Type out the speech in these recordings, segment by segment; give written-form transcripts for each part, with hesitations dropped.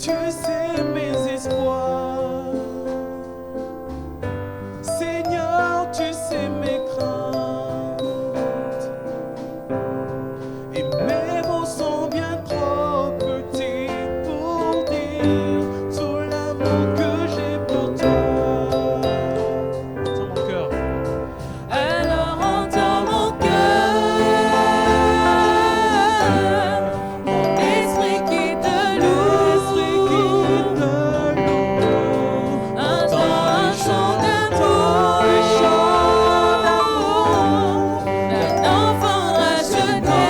Tu sais mes espoirs. Seigneur, tu sais mes craintes. Et mes mots sont bien trop petits pour dire tout l'amour que j'ai pour toi. Entends mon cœur. Alors entends mon cœur, mon esprit qui te loue, entends un chant d'amour, d'un enfant racheté.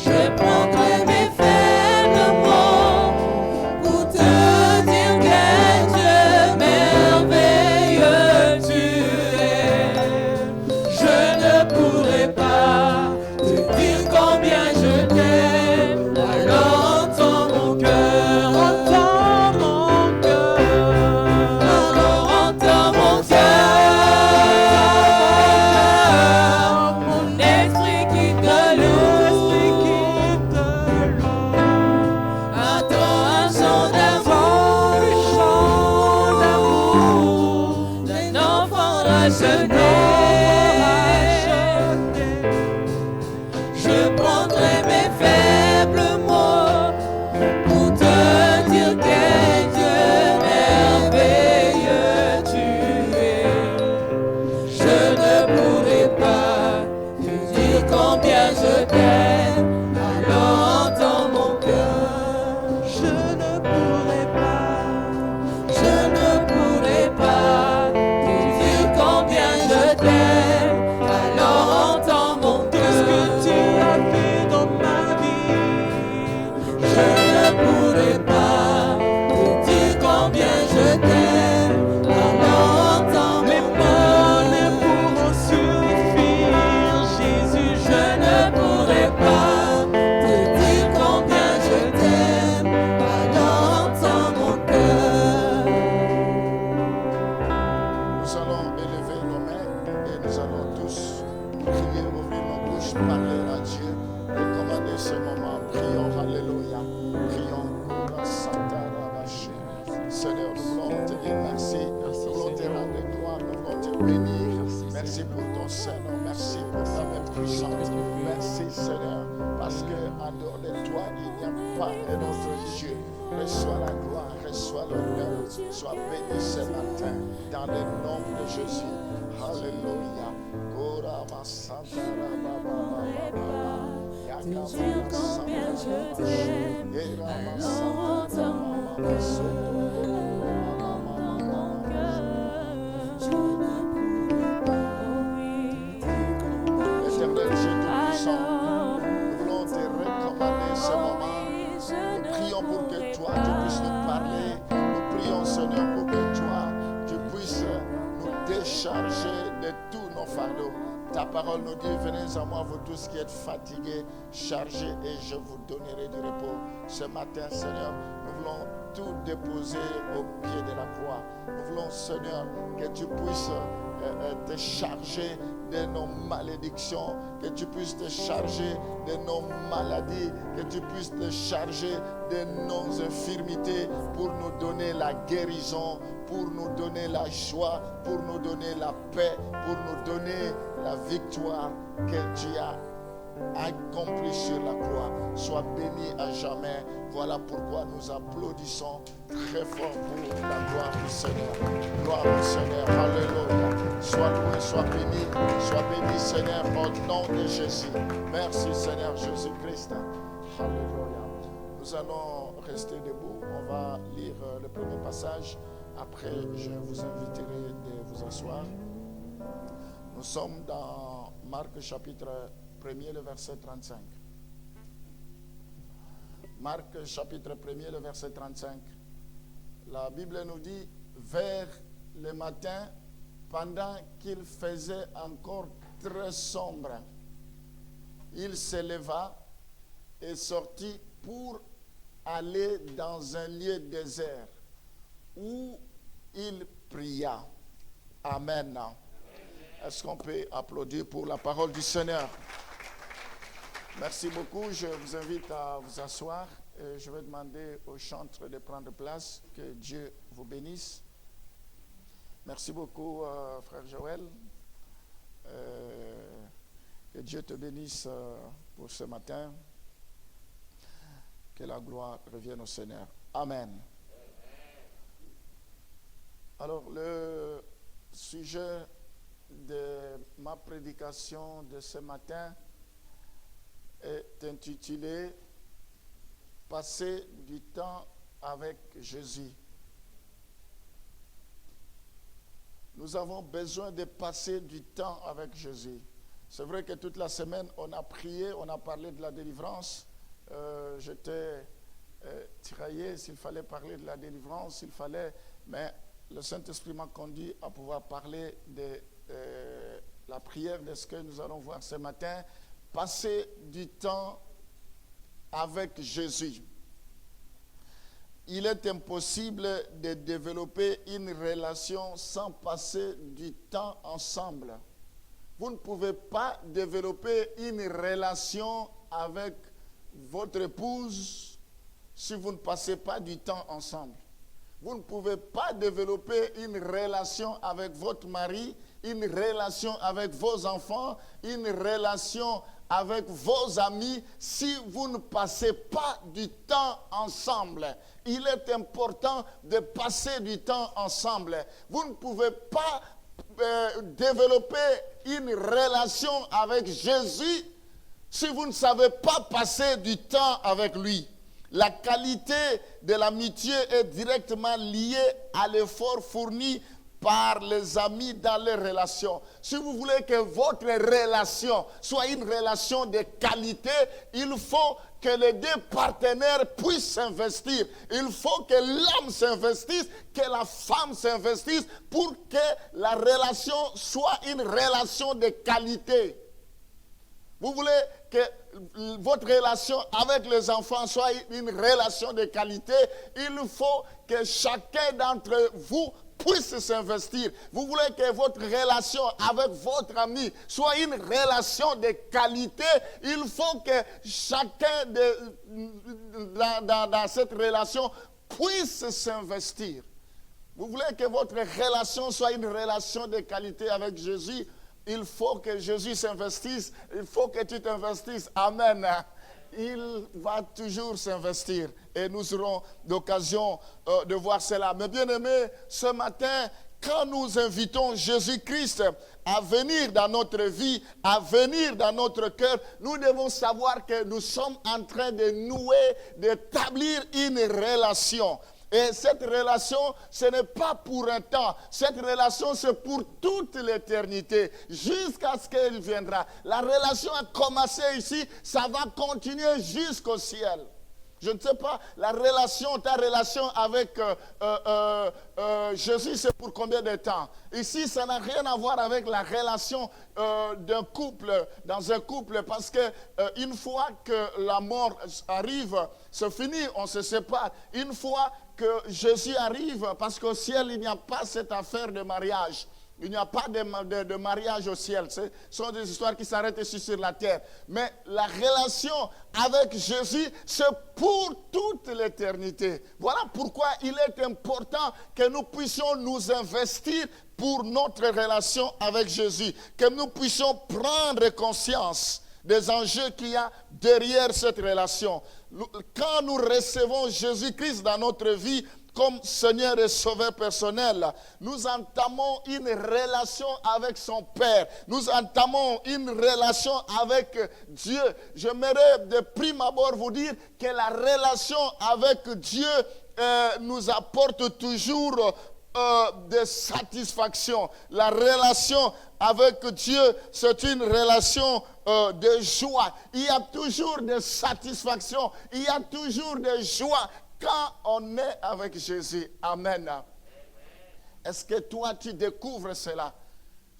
Je prendrai mes faibles mots pour te dire quel Dieu merveilleux tu es. Je ne pourrai pas te dire combien je t'aime. Alors entends mon cœur, Entends mon cœur. alors entends mon cœur, mon esprit qui te loue, attends un chant d'amour, d'un enfant racheté. Je prendrai mes faibles mots pour te dire quel Dieu merveilleux tu es. Je ne pourrai pas te dire combien je t'aime. Alors entends mon cœur. Je ne pourrai pas. Je ne pourrai pas te dire combien je t'aime. Alors entends mon Tout ce cœur. que tu as fait dans ma vie. Je ne pourrai pas te dire combien je t'aime. Alors entends Mes mon mots ne cœur. pourront suffire, Jésus. Je ne pourrai pas te dire combien je t'aime. Alors entends mon cœur. Nous allons élever nos mains et nous allons tous prier, ouvrir nos bouches, parler à Dieu et commander ce moment. Prions, Alléluia. Prions. Seigneur, nous voulons te dire merci. Nous voulons te rendre gloire. Nous voulons te bénir. Merci pour ton Seigneur. Merci pour ta main puissante. Merci, Seigneur, parce qu'en dehors de toi, il n'y a pas un autre Dieu. Reçois la gloire, reçois l'honneur. Sois béni ce matin dans le nom de Jésus. Alléluia. Ora masandara baba baba. Te dire combien je t'aime. Alors entends mon cœur. Je ne pourrai pas Éternel Dieu Tout-Puissant, nous voulons te recommander ce moment. Nous prions pour que toi, tu puisses nous parler. Nous prions, Seigneur, pour que toi, tu puisses nous décharger de tous nos fardeaux. Ta parole nous dit, venez à moi, vous tous qui êtes fatigués, chargés, et je vous donnerai du repos. Ce matin, Seigneur, nous voulons tout déposer au pied de la croix. Nous voulons, Seigneur, que tu puisses te charger de nos malédictions, que tu puisses te charger de nos maladies, que tu puisses te charger de nos infirmités pour nous donner la guérison, pour nous donner la joie, pour nous donner la paix, pour nous donner la victoire que tu as accompli sur la croix. Sois béni à jamais. Voilà pourquoi nous applaudissons très fort pour la gloire du Seigneur. Gloire au Seigneur. Alléluia. Sois loué, sois béni, Seigneur, au nom de Jésus. Merci Seigneur Jésus-Christ. Alléluia. Nous allons rester debout. On va lire le premier passage. Après, je vous inviterai de vous asseoir. Nous sommes dans Marc chapitre 1er, le verset 35. Marc chapitre 1er, le verset 35. La Bible nous dit, vers le matin, pendant qu'il faisait encore très sombre, il se leva et sortit pour aller dans un lieu désert où il pria. Amen. Est-ce qu'on peut applaudir pour la parole du Seigneur? Merci beaucoup. Je vous invite à vous asseoir. Je vais demander aux chantres de prendre place. Que Dieu vous bénisse. Merci beaucoup, frère Joël. Que Dieu te bénisse pour ce matin. Que la gloire revienne au Seigneur. Amen. Alors, le sujet de ma prédication de ce matin est intitulé « Passer du temps avec Jésus ». Nous avons besoin de passer du temps avec Jésus. C'est vrai que toute la semaine, on a prié, on a parlé de la délivrance. J'étais tiraillé s'il fallait parler de la délivrance, mais le Saint-Esprit m'a conduit à pouvoir parler de la prière, de ce que nous allons voir ce matin. Passer du temps avec Jésus. Il est impossible de développer une relation sans passer du temps ensemble. Vous ne pouvez pas développer une relation avec votre épouse si vous ne passez pas du temps ensemble. Vous ne pouvez pas développer une relation avec votre mari, une relation avec vos enfants, une relation avec vos amis si vous ne passez pas du temps ensemble. Il est important de passer du temps ensemble. Vous ne pouvez pas développer une relation avec Jésus si vous ne savez pas passer du temps avec lui. La qualité de l'amitié est directement liée à l'effort fourni par les amis dans les relations. Si vous voulez que votre relation soit une relation de qualité, il faut que les deux partenaires puissent s'investir. Il faut que l'homme s'investisse, que la femme s'investisse pour que la relation soit une relation de qualité. Vous voulez que votre relation avec les enfants soit une relation de qualité, il faut que chacun d'entre vous puisse s'investir. Vous voulez que votre relation avec votre ami soit une relation de qualité, il faut que chacun dans cette relation puisse s'investir. Vous voulez que votre relation soit une relation de qualité avec Jésus, il faut que Jésus s'investisse, il faut que tu t'investisses. Amen. Il va toujours s'investir et nous aurons l'occasion de voir cela. Mais bien aimés, ce matin, quand nous invitons Jésus-Christ à venir dans notre vie, à venir dans notre cœur, nous devons savoir que nous sommes en train de nouer, d'établir une relation. Et cette relation, ce n'est pas pour un temps. Cette relation, c'est pour toute l'éternité, jusqu'à ce qu'elle viendra. La relation a commencé ici, ça va continuer jusqu'au ciel. Je ne sais pas, ta relation avec Jésus, c'est pour combien de temps? Ici, ça n'a rien à voir avec la relation d'un couple, dans un couple, parce que une fois que la mort arrive, c'est fini, on se sépare. Une fois que Jésus arrive, parce qu'au ciel, il n'y a pas cette affaire de mariage. Il n'y a pas de mariage au ciel. Ce sont des histoires qui s'arrêtent ici sur la terre. Mais la relation avec Jésus, c'est pour toute l'éternité. Voilà pourquoi il est important que nous puissions nous investir pour notre relation avec Jésus. Que nous puissions prendre conscience des enjeux qu'il y a derrière cette relation. Quand nous recevons Jésus-Christ dans notre vie, comme Seigneur et Sauveur personnel, nous entamons une relation avec son Père. Nous entamons une relation avec Dieu. J'aimerais de prime abord vous dire que la relation avec Dieu nous apporte toujours de satisfaction. La relation avec Dieu, c'est une relation de joie. Il y a toujours de satisfaction. Il y a toujours de joie quand on est avec Jésus. Amen. Est-ce que toi, tu découvres cela?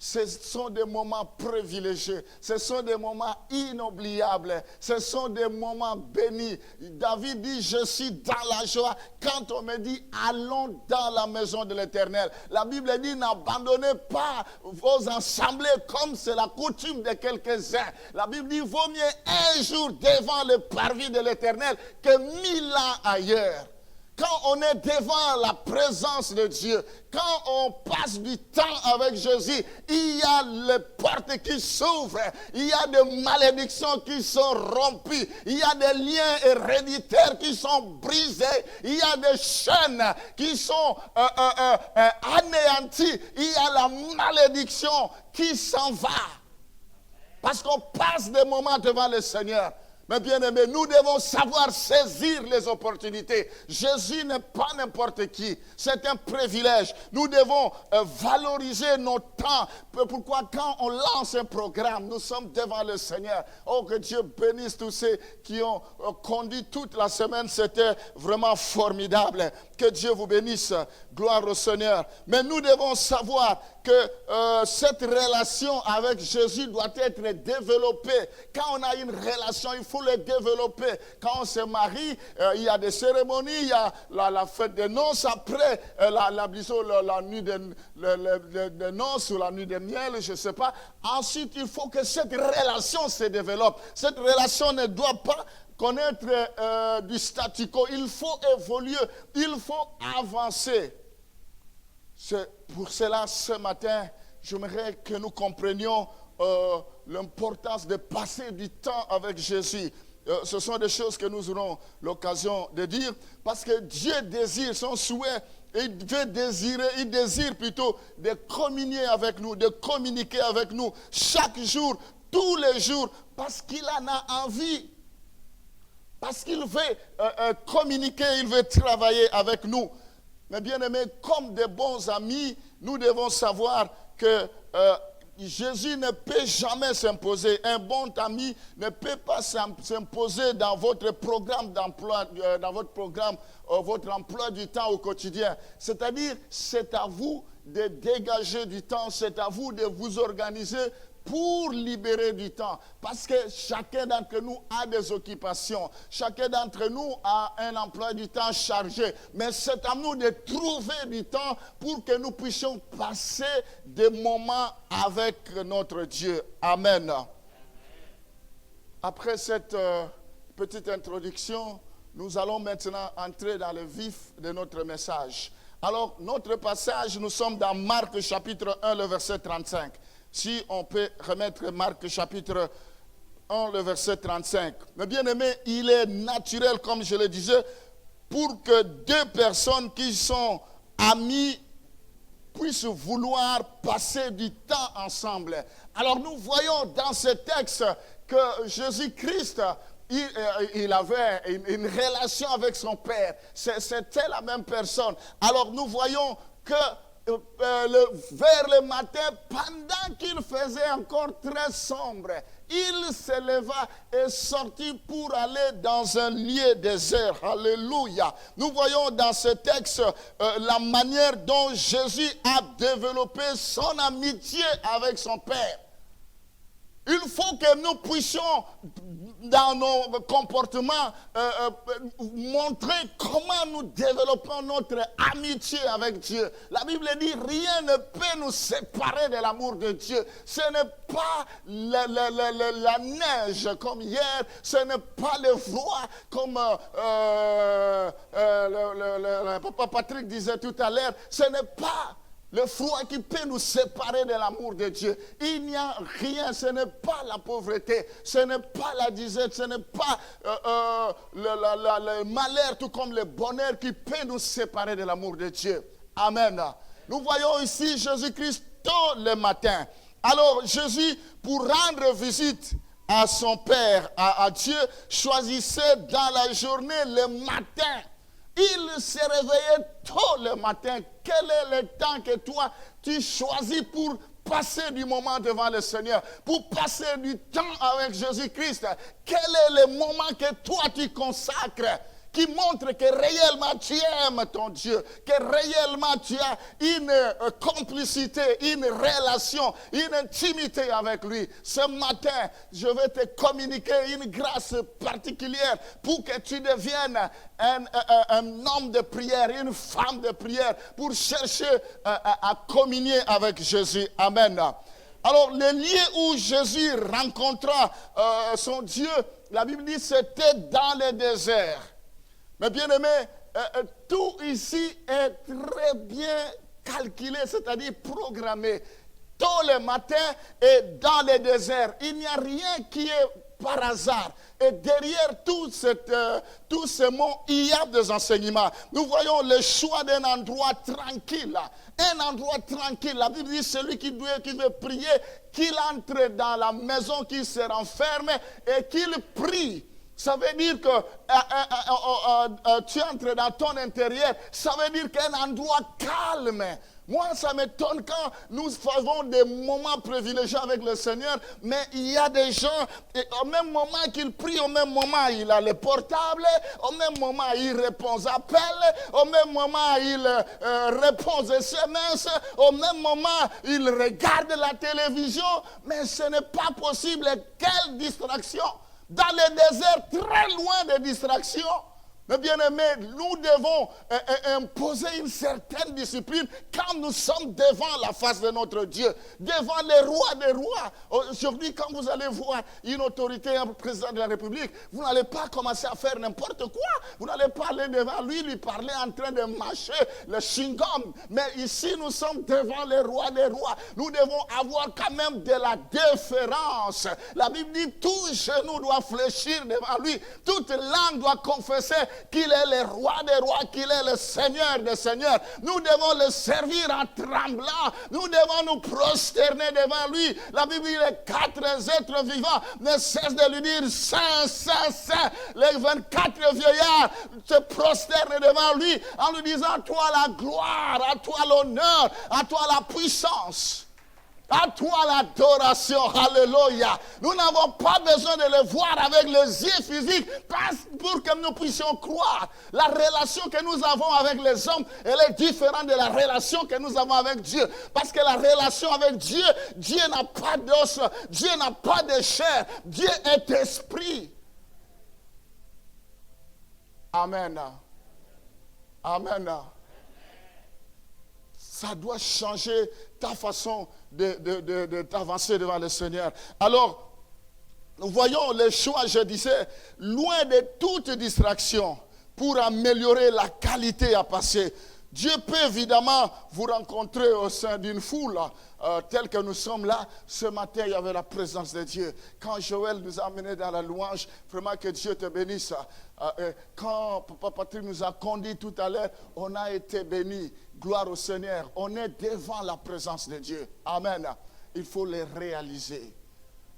Ce sont des moments privilégiés. Ce sont des moments inoubliables. Ce sont des moments bénis. David dit, je suis dans la joie quand on me dit, allons dans la maison de l'Éternel. La Bible dit, n'abandonnez pas vos assemblées comme c'est la coutume de quelques-uns. La Bible dit, vaut mieux un jour devant le parvis de l'Éternel que 1000 ans ailleurs. Quand on est devant la présence de Dieu, quand on passe du temps avec Jésus, il y a les portes qui s'ouvrent, il y a des malédictions qui sont rompues, il y a des liens héréditaires qui sont brisés, il y a des chaînes qui sont anéanties, il y a la malédiction qui s'en va. Parce qu'on passe des moments devant le Seigneur. Mais bien aimés, nous devons savoir saisir les opportunités. Jésus n'est pas n'importe qui. C'est un privilège. Nous devons valoriser notre temps. Pourquoi quand on lance un programme, nous sommes devant le Seigneur. Oh, que Dieu bénisse tous ceux qui ont conduit toute la semaine. C'était vraiment formidable. Que Dieu vous bénisse. Gloire au Seigneur. Mais nous devons savoir que cette relation avec Jésus doit être développée. Quand on a une relation, il faut le développer. Quand on se marie, il y a des cérémonies, il y a la fête des noces, après la nuit de noces ou la nuit de miel, je ne sais pas. Ensuite, il faut que cette relation se développe. Cette relation ne doit pas connaître du statu quo. Il faut évoluer, il faut avancer. C'est pour cela, ce matin, j'aimerais que nous comprenions l'importance de passer du temps avec Jésus. Ce sont des choses que nous aurons l'occasion de dire, parce que Dieu désire, son souhait, il désire plutôt de communier avec nous, de communiquer avec nous chaque jour, tous les jours, parce qu'il en a envie. Parce qu'il veut communiquer, il veut travailler avec nous. Mais bien aimés, comme des bons amis, nous devons savoir que Jésus ne peut jamais s'imposer. Un bon ami ne peut pas s'imposer dans votre programme d'emploi, votre emploi du temps au quotidien. C'est-à-dire, c'est à vous de dégager du temps, c'est à vous de vous organiser pour libérer du temps. Parce que chacun d'entre nous a des occupations. Chacun d'entre nous a un emploi du temps chargé. Mais c'est à nous de trouver du temps pour que nous puissions passer des moments avec notre Dieu. Amen. Après cette petite introduction, nous allons maintenant entrer dans le vif de notre message. Alors, notre passage, nous sommes dans Marc chapitre 1, le verset 35. Si on peut remettre Marc chapitre 1, le verset 35. Mais bien aimé, il est naturel, comme je le disais, pour que deux personnes qui sont amies puissent vouloir passer du temps ensemble. Alors nous voyons dans ce texte que Jésus-Christ, il avait une relation avec son Père. C'était la même personne. Alors nous voyons que vers le matin, pendant qu'il faisait encore très sombre, il se leva et sortit pour aller dans un lieu désert. Alléluia. Nous voyons dans ce texte la manière dont Jésus a développé son amitié avec son Père. Il faut que nous puissions, dans nos comportements, montrer comment nous développons notre amitié avec Dieu. La Bible dit, rien ne peut nous séparer de l'amour de Dieu. Ce n'est pas la neige comme hier, ce n'est pas le froid comme Papa Patrick disait tout à l'heure, ce n'est pas le froid qui peut nous séparer de l'amour de Dieu. Il n'y a rien, ce n'est pas la pauvreté, ce n'est pas la disette, ce n'est pas le malheur, tout comme le bonheur qui peut nous séparer de l'amour de Dieu. Amen. Nous voyons ici Jésus-Christ tôt le matin. Alors Jésus, pour rendre visite à son Père, à Dieu, choisissait dans la journée le matin. Il se réveillait tôt le matin. Quel est le temps que toi, tu choisis pour passer du moment devant le Seigneur, pour passer du temps avec Jésus-Christ? Quel est le moment que toi, tu consacres? qui montre que réellement tu aimes ton Dieu, que réellement tu as une complicité, une relation, une intimité avec lui. Ce matin, je vais te communiquer une grâce particulière pour que tu deviennes un homme de prière, une femme de prière, pour chercher à communier avec Jésus. Amen. Alors, le lieu où Jésus rencontra son Dieu, la Bible dit c'était dans le désert. Mais bien aimé, tout ici est très bien calculé, c'est-à-dire programmé. Tôt le matin et dans le désert, il n'y a rien qui est par hasard. Et derrière tout ce mot, il y a des enseignements. Nous voyons le choix d'un endroit tranquille. Un endroit tranquille. La Bible dit celui qui veut prier, qu'il entre dans la maison, qu'il se renferme et qu'il prie. Ça veut dire que tu entres dans ton intérieur. Ça veut dire qu'un endroit calme. Moi, ça m'étonne quand nous faisons des moments privilégiés avec le Seigneur, mais il y a des gens, au même moment qu'ils prient, au même moment, il a le portable, au même moment, il répond aux appels, au même moment, il répond aux SMS, au même moment, il regarde la télévision, mais ce n'est pas possible. Quelle distraction! Dans le désert, très loin des distractions. Mais bien aimé, nous devons imposer une certaine discipline quand nous sommes devant la face de notre Dieu, devant les rois des rois. Aujourd'hui, quand vous allez voir une autorité, un président de la République, vous n'allez pas commencer à faire n'importe quoi. Vous n'allez pas aller devant lui parler en train de mâcher le chewing-gum. Mais ici, nous sommes devant les rois des rois. Nous devons avoir quand même de la déférence. La Bible dit, tout genou doit fléchir devant lui. Toute langue doit confesser qu'il est le roi des rois, qu'il est le Seigneur des seigneurs. Nous devons le servir en tremblant. Nous devons nous prosterner devant lui. La Bible dit, les 4 êtres vivants ne cessent de lui dire, Saint, Saint, Saint. Les 24 vieillards se prosternent devant lui en lui disant, à toi la gloire, à toi l'honneur, à toi la puissance. À toi l'adoration, alléluia. Nous n'avons pas besoin de le voir avec les yeux physiques pour que nous puissions croire. La relation que nous avons avec les hommes, elle est différente de la relation que nous avons avec Dieu. Parce que la relation avec Dieu, Dieu n'a pas d'os, Dieu n'a pas de chair, Dieu est esprit. Amen. Amen. Ça doit changer ta façon de t'avancer devant le Seigneur. Alors, nous voyons les choix, je disais, loin de toute distraction pour améliorer la qualité à passer. Dieu peut évidemment vous rencontrer au sein d'une foule, telle que nous sommes là. Ce matin, il y avait la présence de Dieu. Quand Joël nous a amenés dans la louange, vraiment que Dieu te bénisse. Quand Papa Patrick nous a conduits tout à l'heure, on a été bénis. Gloire au Seigneur. On est devant la présence de Dieu. Amen. Il faut les réaliser.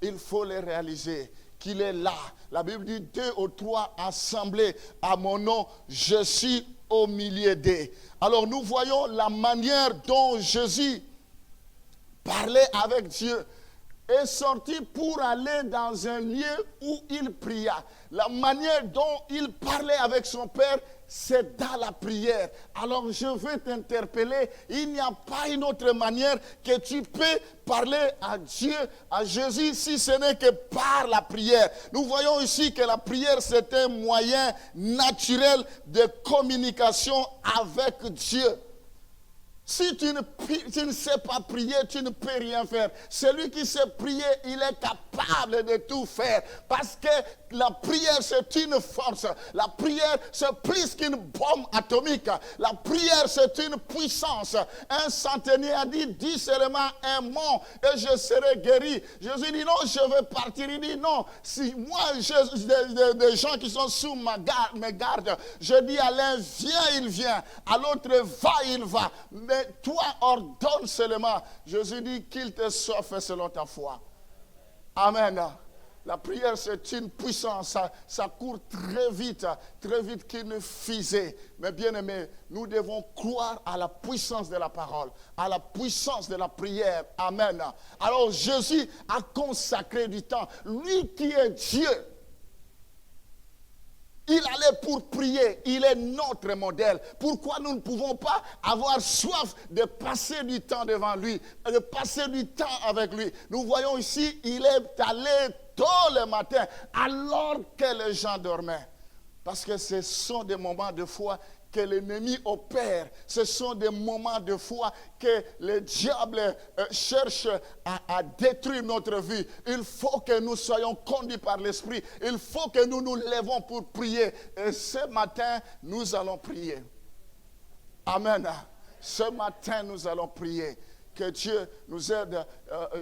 Il faut les réaliser. Qu'il est là. La Bible dit 2 ou 3 assemblés à mon nom, je suis au milieu d'eux. Alors nous voyons la manière dont Jésus parlait avec Dieu. Est sorti pour aller dans un lieu où il pria. La manière dont il parlait avec son Père, c'est dans la prière. Alors je veux t'interpeller, il n'y a pas une autre manière que tu peux parler à Dieu, à Jésus, si ce n'est que par la prière. Nous voyons ici que la prière, c'est un moyen naturel de communication avec Dieu. Si tu ne sais pas prier, tu ne peux rien faire. Celui qui sait prier, il est capable de tout faire. Parce que la prière, c'est une force. La prière, c'est plus qu'une bombe atomique. La prière, c'est une puissance. Un centenier a dit, dis seulement un mot et je serai guéri. Jésus dit, non, je vais partir. Il dit, non, si moi, des gens qui sont sous mes gardes, je dis à l'un, viens, il vient. À l'autre, va, il va. Mais toi, ordonne seulement. Jésus dit qu'il te soit fait selon ta foi. Amen. La prière, c'est une puissance. Ça court très vite qu'une fusée. Mais bien aimé, nous devons croire à la puissance de la parole, à la puissance de la prière. Amen. Alors Jésus a consacré du temps. Lui qui est Dieu. Il allait pour prier. Il est notre modèle. Pourquoi nous ne pouvons pas avoir soif de passer du temps devant lui, de passer du temps avec lui? Nous voyons ici, il est allé tôt le matin, alors que les gens dormaient. Parce que ce sont des moments de foi que l'ennemi opère. Ce sont des moments de foi que le diable cherche à détruire notre vie. Il faut que nous soyons conduits par l'Esprit. Il faut que nous nous levons pour prier. Et ce matin, nous allons prier. Amen. Ce matin, nous allons prier. Que Dieu nous aide.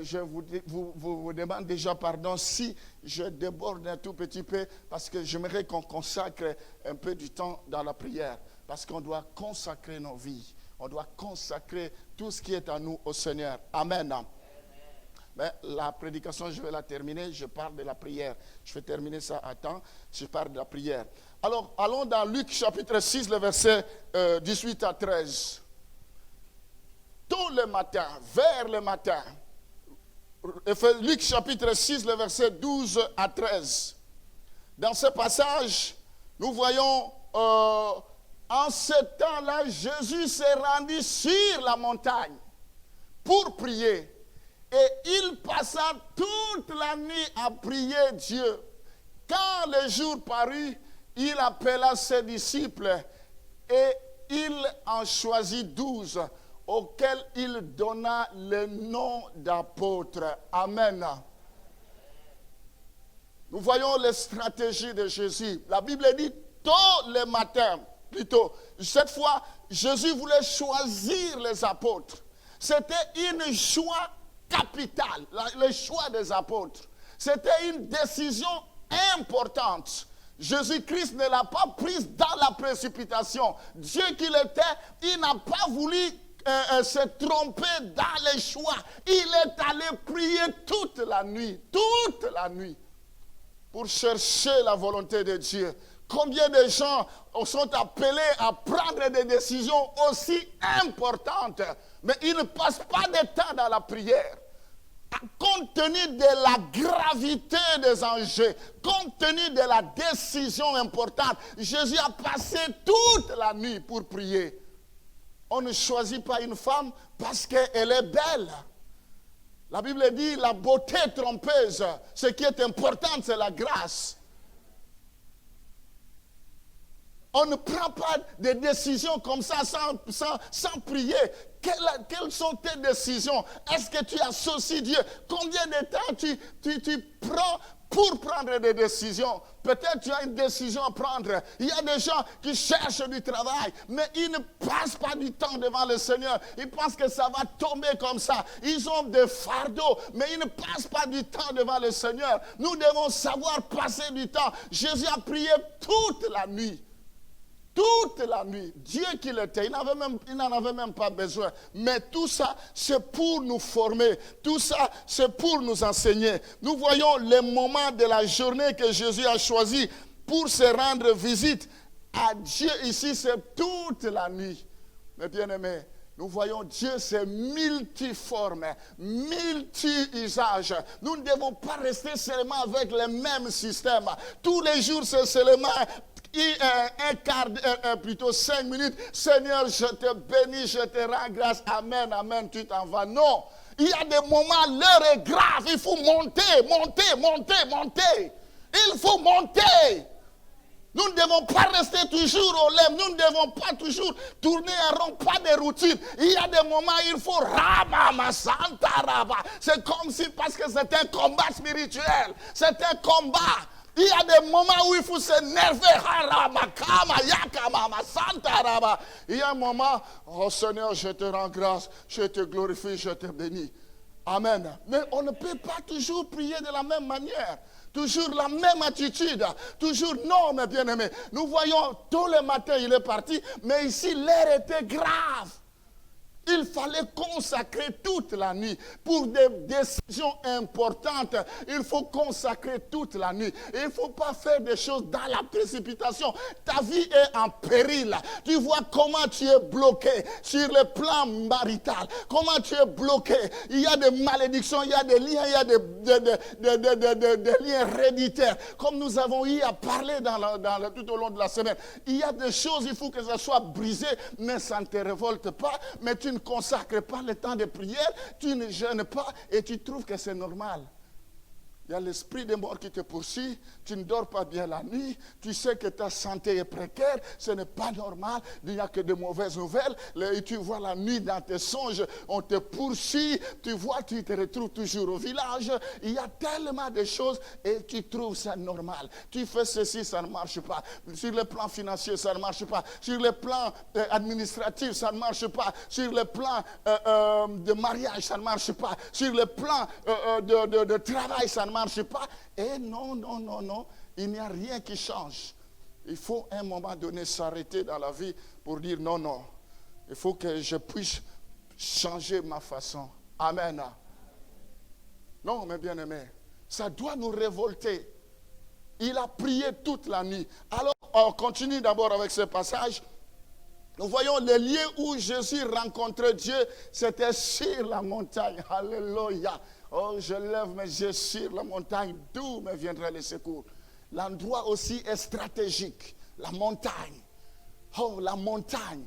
Je vous demande déjà pardon si je déborde un tout petit peu, parce que j'aimerais qu'on consacre un peu du temps dans la prière. Parce qu'on doit consacrer nos vies. On doit consacrer tout ce qui est à nous au Seigneur. Amen. Mais la prédication, je vais la terminer. Je parle de la prière. Je vais terminer ça à temps. Je parle de la prière. Alors, allons dans Luc chapitre 6, le verset 18 à 13. Tôt le matin, vers le matin. Luc chapitre 6, le verset 12 à 13. Dans ce passage, nous voyons... en ce temps-là, Jésus s'est rendu sur la montagne pour prier. Et il passa toute la nuit à prier Dieu. Quand le jour parut, il appela ses disciples et il en choisit 12, auxquels il donna le nom d'apôtres. Amen. Nous voyons les stratégies de Jésus. La Bible dit tôt le matin. Plutôt, cette fois, Jésus voulait choisir les apôtres. C'était une choix capitale, le choix des apôtres. C'était une décision importante. Jésus-Christ ne l'a pas prise dans la précipitation. Dieu qu'il était, il n'a pas voulu se tromper dans les choix. Il est allé prier toute la nuit, pour chercher la volonté de Dieu. Combien de gens sont appelés à prendre des décisions aussi importantes, mais ils ne passent pas de temps dans la prière. Compte tenu de la gravité des enjeux, compte tenu de la décision importante, Jésus a passé toute la nuit pour prier. On ne choisit pas une femme parce qu'elle est belle. La Bible dit la beauté trompeuse. Ce qui est important, c'est la grâce. On ne prend pas de décisions comme ça sans prier. Quelles sont tes décisions? Est-ce que tu associes Dieu? Combien de temps tu prends pour prendre des décisions? Peut-être tu as une décision à prendre. Il y a des gens qui cherchent du travail, mais ils ne passent pas du temps devant le Seigneur. Ils pensent que ça va tomber comme ça. Ils ont des fardeaux, mais ils ne passent pas du temps devant le Seigneur. Nous devons savoir passer du temps. Jésus a prié toute la nuit. Toute la nuit, Dieu qu'il était, il n'en avait même pas besoin. Mais tout ça, c'est pour nous former. Tout ça, c'est pour nous enseigner. Nous voyons les moments de la journée que Jésus a choisi pour se rendre visite à Dieu. Ici, c'est toute la nuit. Mes bien-aimés, nous voyons Dieu, c'est multiforme, multi-usage. Nous ne devons pas rester seulement avec les mêmes systèmes. Tous les jours, c'est seulement... plutôt 5 minutes. Seigneur, je te bénis, je te rends grâce. Amen, amen, tu t'en vas. Non. Il y a des moments, l'heure est grave. Il faut monter. Il faut monter. Nous ne devons pas rester toujours au lèvres. Nous ne devons pas toujours tourner en rond, pas de routine. Il y a des moments où il faut Rama Santa Raba. C'est comme si, parce que c'est un combat spirituel. C'est un combat. Il y a des moments où il faut s'énerver. Il y a un moment, oh Seigneur, je te rends grâce, je te glorifie, je te bénis. Amen. Mais on ne peut pas toujours prier de la même manière. Toujours la même attitude. Toujours non, mes bien-aimés. Nous voyons, tôt le matin, il est parti, mais ici, l'air était grave. Il fallait consacrer toute la nuit. Pour des décisions importantes, il faut consacrer toute la nuit. Et il ne faut pas faire des choses dans la précipitation. Ta vie est en péril. Tu vois comment tu es bloqué sur le plan marital. Comment tu es bloqué. Il y a des malédictions, il y a des liens, il y a des liens héréditaires. Comme nous avons eu à parler tout au long de la semaine. Il y a des choses, il faut que ça soit brisé, mais ça ne te révolte pas. Mais tu ne consacres pas le temps de prière, tu ne jeûnes pas et tu trouves que c'est normal. Il y a l'esprit de mort qui te poursuit, tu ne dors pas bien la nuit, tu sais que ta santé est précaire, ce n'est pas normal, il n'y a que de mauvaises nouvelles. Et tu vois la nuit dans tes songes, on te poursuit, tu vois, tu te retrouves toujours au village. Il y a tellement de choses et tu trouves ça normal. Tu fais ceci, ça ne marche pas. Sur le plan financier, ça ne marche pas. Sur le plan administratif, ça ne marche pas. Sur le plan de mariage, ça ne marche pas. Sur le plan de travail, ça ne marche pas. Et non, il n'y a rien qui change. Il faut à un moment donné s'arrêter dans la vie pour dire non. Il faut que je puisse changer ma façon. Amen. Non, mes bien-aimés, ça doit nous révolter. Il a prié toute la nuit. Alors, on continue d'abord avec ce passage. Nous voyons le lieu où Jésus rencontrait Dieu, c'était sur la montagne. Alléluia. Oh, je lève mes yeux sur la montagne, d'où me viendrait le secours. L'endroit aussi est stratégique, la montagne. Oh, la montagne.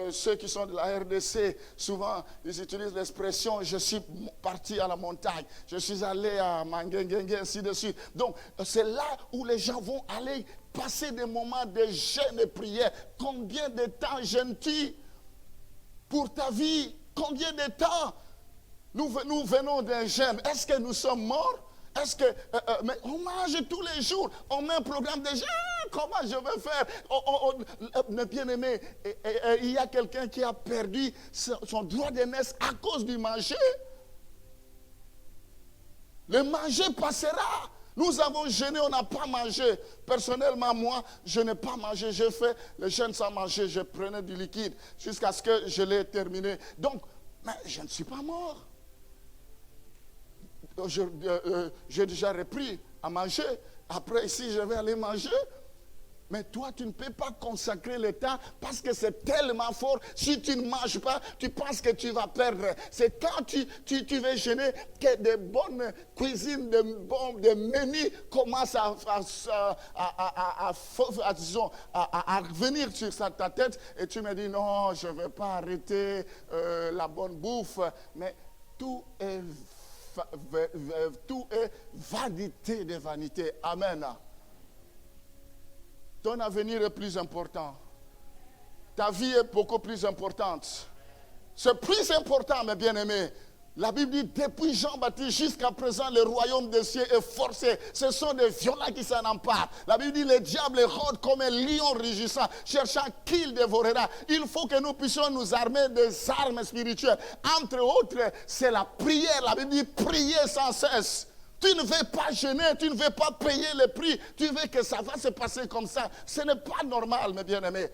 Ceux qui sont de la RDC, souvent, ils utilisent l'expression « je suis parti à la montagne, je suis allé à Mangengengue », ainsi de suite. Donc, c'est là où les gens vont aller passer des moments de jeûne et prière. Combien de temps jeûnes-tu pour ta vie? Combien de temps? Nous venons d'un jeûne. Est-ce que nous sommes morts? Est-ce que... mais on mange tous les jours. On met un programme de jeûne. Comment je vais faire? Mes bien-aimés, il y a quelqu'un qui a perdu son droit d'aînesse à cause du manger. Le manger passera. Nous avons jeûné, on n'a pas mangé. Personnellement, moi, je n'ai pas mangé. J'ai fait le jeûne sans manger. Je prenais du liquide jusqu'à ce que je l'ai terminé. Donc, mais je ne suis pas mort. J'ai déjà repris à manger. Après, ici, je vais aller manger. Mais toi, tu ne peux pas consacrer le temps parce que c'est tellement fort. Si tu ne manges pas, tu penses que tu vas perdre. C'est quand tu veux jeûner que des bonnes cuisines, des menus commencent à revenir sur ta tête. Et tu me dis, non, je ne vais pas arrêter la bonne bouffe. Mais tout est vanité de vanité. Amen. Ton avenir est plus important. Ta vie est beaucoup plus importante. C'est plus important, mes bien-aimés. La Bible dit, depuis Jean-Baptiste jusqu'à présent, le royaume des cieux est forcé. Ce sont des violents qui s'en emparent. La Bible dit, le diable rôde comme un lion rugissant, cherchant qui il dévorera. Il faut que nous puissions nous armer des armes spirituelles. Entre autres, c'est la prière. La Bible dit, prier sans cesse. Tu ne veux pas jeûner, tu ne veux pas payer le prix. Tu veux que ça va se passer comme ça. Ce n'est pas normal, mes bien-aimés.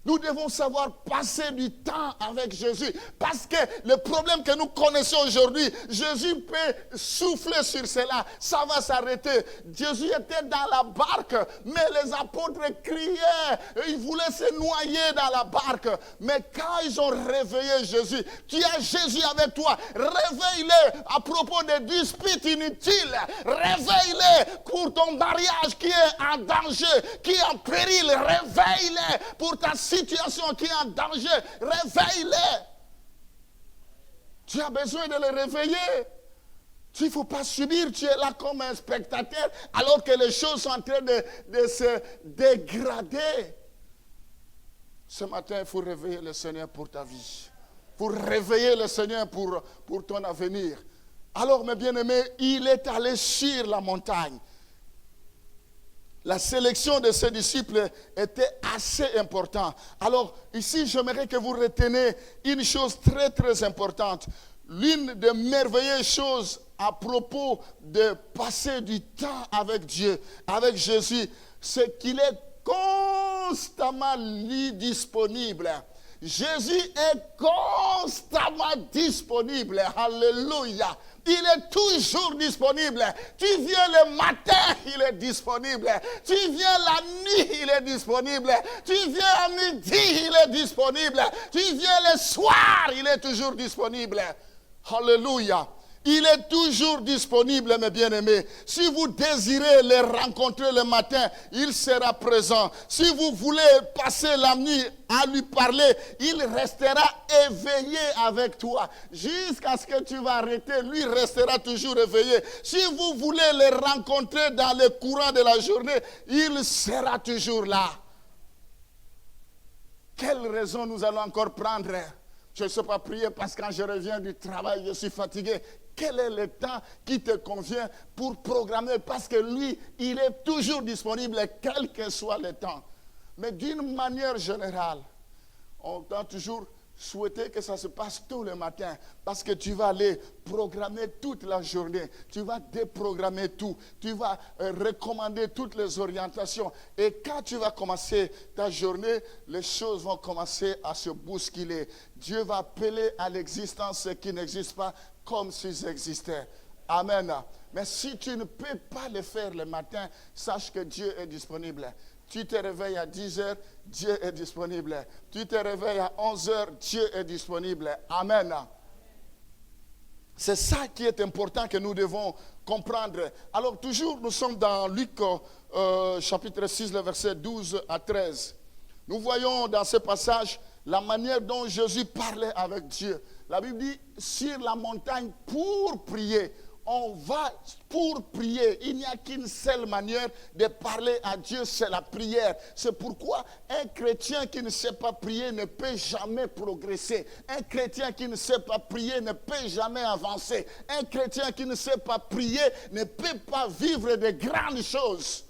Nous devons savoir passer du temps avec Jésus. Parce que le problème que nous connaissons aujourd'hui, Jésus peut souffler sur cela. Ça va s'arrêter. Jésus était dans la barque, mais les apôtres criaient. Ils voulaient se noyer dans la barque. Mais quand ils ont réveillé Jésus, tu as Jésus avec toi. Réveille-le à propos des disputes inutiles. Réveille-le pour ton mariage qui est en danger, qui est en péril. Réveille-le pour ta situation qui est en danger, réveille-les. Tu as besoin de les réveiller. Il ne faut pas subir, tu es là comme un spectateur alors que les choses sont en train de se dégrader. Ce matin, il faut réveiller le Seigneur pour ta vie. Il faut réveiller le Seigneur pour ton avenir. Alors, mes bien-aimés, il est allé sur la montagne. La sélection de ses disciples était assez importante. Alors, ici, j'aimerais que vous reteniez une chose très, très importante. L'une des merveilleuses choses à propos de passer du temps avec Dieu, avec Jésus, c'est qu'il est constamment disponible. Jésus est constamment disponible. Alléluia. Il est toujours disponible. Tu viens le matin, il est disponible. Tu viens la nuit, il est disponible. Tu viens à midi, il est disponible. Tu viens le soir, il est toujours disponible. Alléluia. Il est toujours disponible, mes bien-aimés. Si vous désirez le rencontrer le matin, il sera présent. Si vous voulez passer la nuit à lui parler, il restera éveillé avec toi. Jusqu'à ce que tu vas arrêter, lui restera toujours éveillé. Si vous voulez le rencontrer dans le courant de la journée, il sera toujours là. Quelle raison nous allons encore prendre? Je ne sais pas prier parce que quand je reviens du travail, je suis fatigué. Quel est le temps qui te convient pour programmer? Parce que lui, il est toujours disponible, quel que soit le temps. Mais d'une manière générale, on doit toujours souhaiter que ça se passe tôt le matin. Parce que tu vas aller programmer toute la journée. Tu vas déprogrammer tout. Tu vas recommander toutes les orientations. Et quand tu vas commencer ta journée, les choses vont commencer à se bousculer. Dieu va appeler à l'existence ce qui n'existe pas comme s'ils existaient. Amen. Mais si tu ne peux pas le faire le matin, sache que Dieu est disponible. Tu te réveilles à 10 heures, Dieu est disponible. Tu te réveilles à 11 heures, Dieu est disponible. Amen. C'est ça qui est important que nous devons comprendre. Alors toujours, nous sommes dans Luc chapitre 6, le verset 12 à 13. Nous voyons dans ce passage la manière dont Jésus parlait avec Dieu. La Bible dit, sur la montagne pour prier. On va pour prier. Il n'y a qu'une seule manière de parler à Dieu, c'est la prière. C'est pourquoi un chrétien qui ne sait pas prier ne peut jamais progresser. Un chrétien qui ne sait pas prier ne peut jamais avancer. Un chrétien qui ne sait pas prier ne peut pas vivre de grandes choses.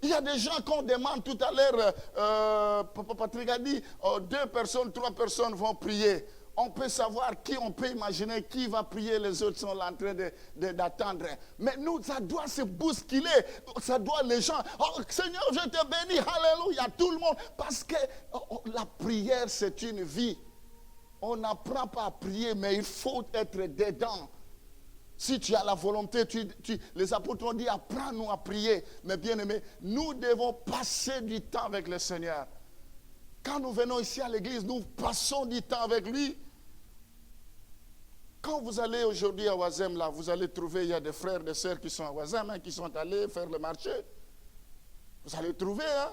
Il y a des gens qu'on demande tout à l'heure, Patrick a dit, 2 personnes, 3 personnes vont prier. On peut savoir qui, on peut imaginer qui va prier, les autres sont en train d'attendre. Mais nous, ça doit se bousculer. Ça doit, les gens, oh Seigneur, je te bénis, alléluia, tout le monde. Parce que la prière, c'est une vie. On n'apprend pas à prier, mais il faut être dedans. Si tu as la volonté, les apôtres ont dit, apprends-nous à prier. Mais bien aimé, nous devons passer du temps avec le Seigneur. Quand nous venons ici à l'église, nous passons du temps avec lui. Quand vous allez aujourd'hui à Ouazem, là, vous allez trouver, il y a des frères, des sœurs qui sont à Ouazem, qui sont allés faire le marché. Vous allez trouver, hein.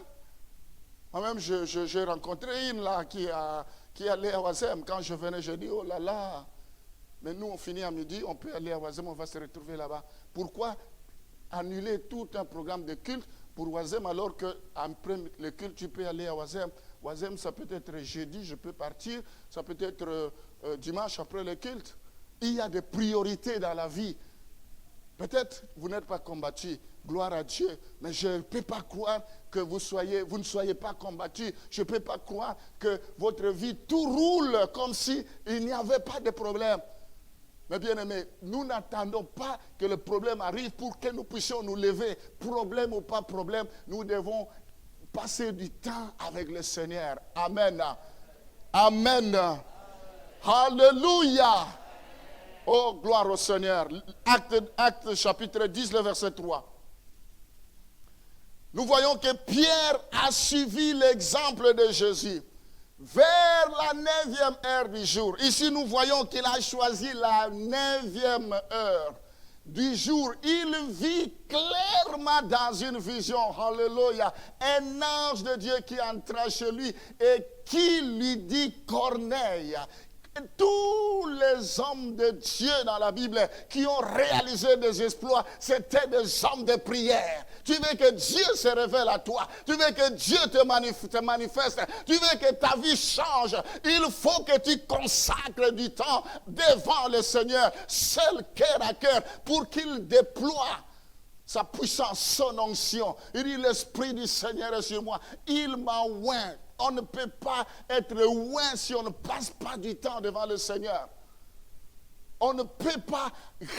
Moi-même, j'ai rencontré une là qui allait à Ouazem. Quand je venais, je dis, oh là là. Mais nous, on finit à midi, on peut aller à Ouazem, on va se retrouver là-bas. Pourquoi annuler tout un programme de culte pour Ouazem alors qu'après le culte, tu peux aller à Ouazem? Ouazem, ça peut être jeudi, je peux partir. Ça peut être dimanche après le culte. Il y a des priorités dans la vie. Peut-être vous n'êtes pas combattu, gloire à Dieu, mais je ne peux pas croire que vous ne soyez pas combattu. Je ne peux pas croire que votre vie, tout roule comme s'il n'y avait pas de problème. Mais bien aimé, nous n'attendons pas que le problème arrive pour que nous puissions nous lever. Problème ou pas problème, nous devons passer du temps avec le Seigneur. Amen. Amen. Alléluia. Oh, gloire au Seigneur. Acte chapitre 10, le verset 3. Nous voyons que Pierre a suivi l'exemple de Jésus. Vers la 9e heure du jour. Ici, nous voyons qu'il a choisi la 9e heure du jour. Il vit clairement dans une vision. Alléluia. Un ange de Dieu qui entra chez lui et qui lui dit, Corneille. Tous les hommes de Dieu dans la Bible qui ont réalisé des exploits, c'était des hommes de prière. Tu veux que Dieu se révèle à toi. Tu veux que Dieu te manifeste. Tu veux que ta vie change. Il faut que tu consacres du temps devant le Seigneur, seul cœur à cœur, pour qu'il déploie sa puissance, son onction. Il dit, l'Esprit du Seigneur est sur moi. Il m'a oint. On ne peut pas être oint si on ne passe pas du temps devant le Seigneur. On ne peut pas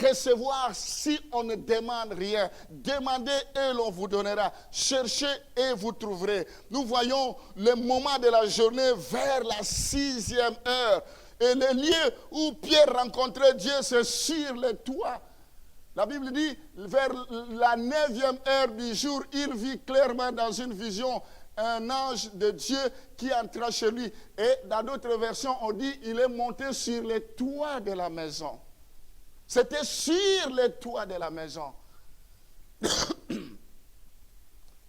recevoir si on ne demande rien. Demandez et l'on vous donnera. Cherchez et vous trouverez. Nous voyons le moment de la journée vers la 6e heure. Et le lieu où Pierre rencontrait Dieu, c'est sur le toit. La Bible dit, vers la 9e heure du jour, il vit clairement dans une vision un ange de Dieu qui entra chez lui. Et dans d'autres versions, on dit il est monté sur les toits de la maison. C'était sur les toits de la maison.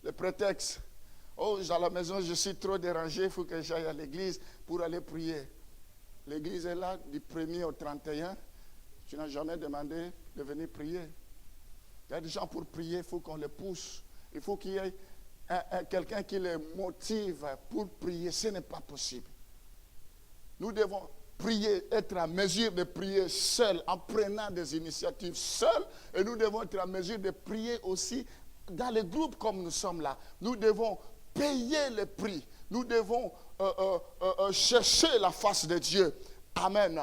Le prétexte, oh, dans la maison, je suis trop dérangé, il faut que j'aille à l'église pour aller prier. L'église est là du 1er au 31. Tu n'as jamais demandé de venir prier. Il y a des gens pour prier, il faut qu'on les pousse. Il faut qu'il y ait quelqu'un qui les motive pour prier. Ce n'est pas possible. Nous devons prier, être en mesure de prier seul, en prenant des initiatives seuls. Et nous devons être en mesure de prier aussi dans les groupes comme nous sommes là. Nous devons payer le prix. Nous devons chercher la face de Dieu. Amen.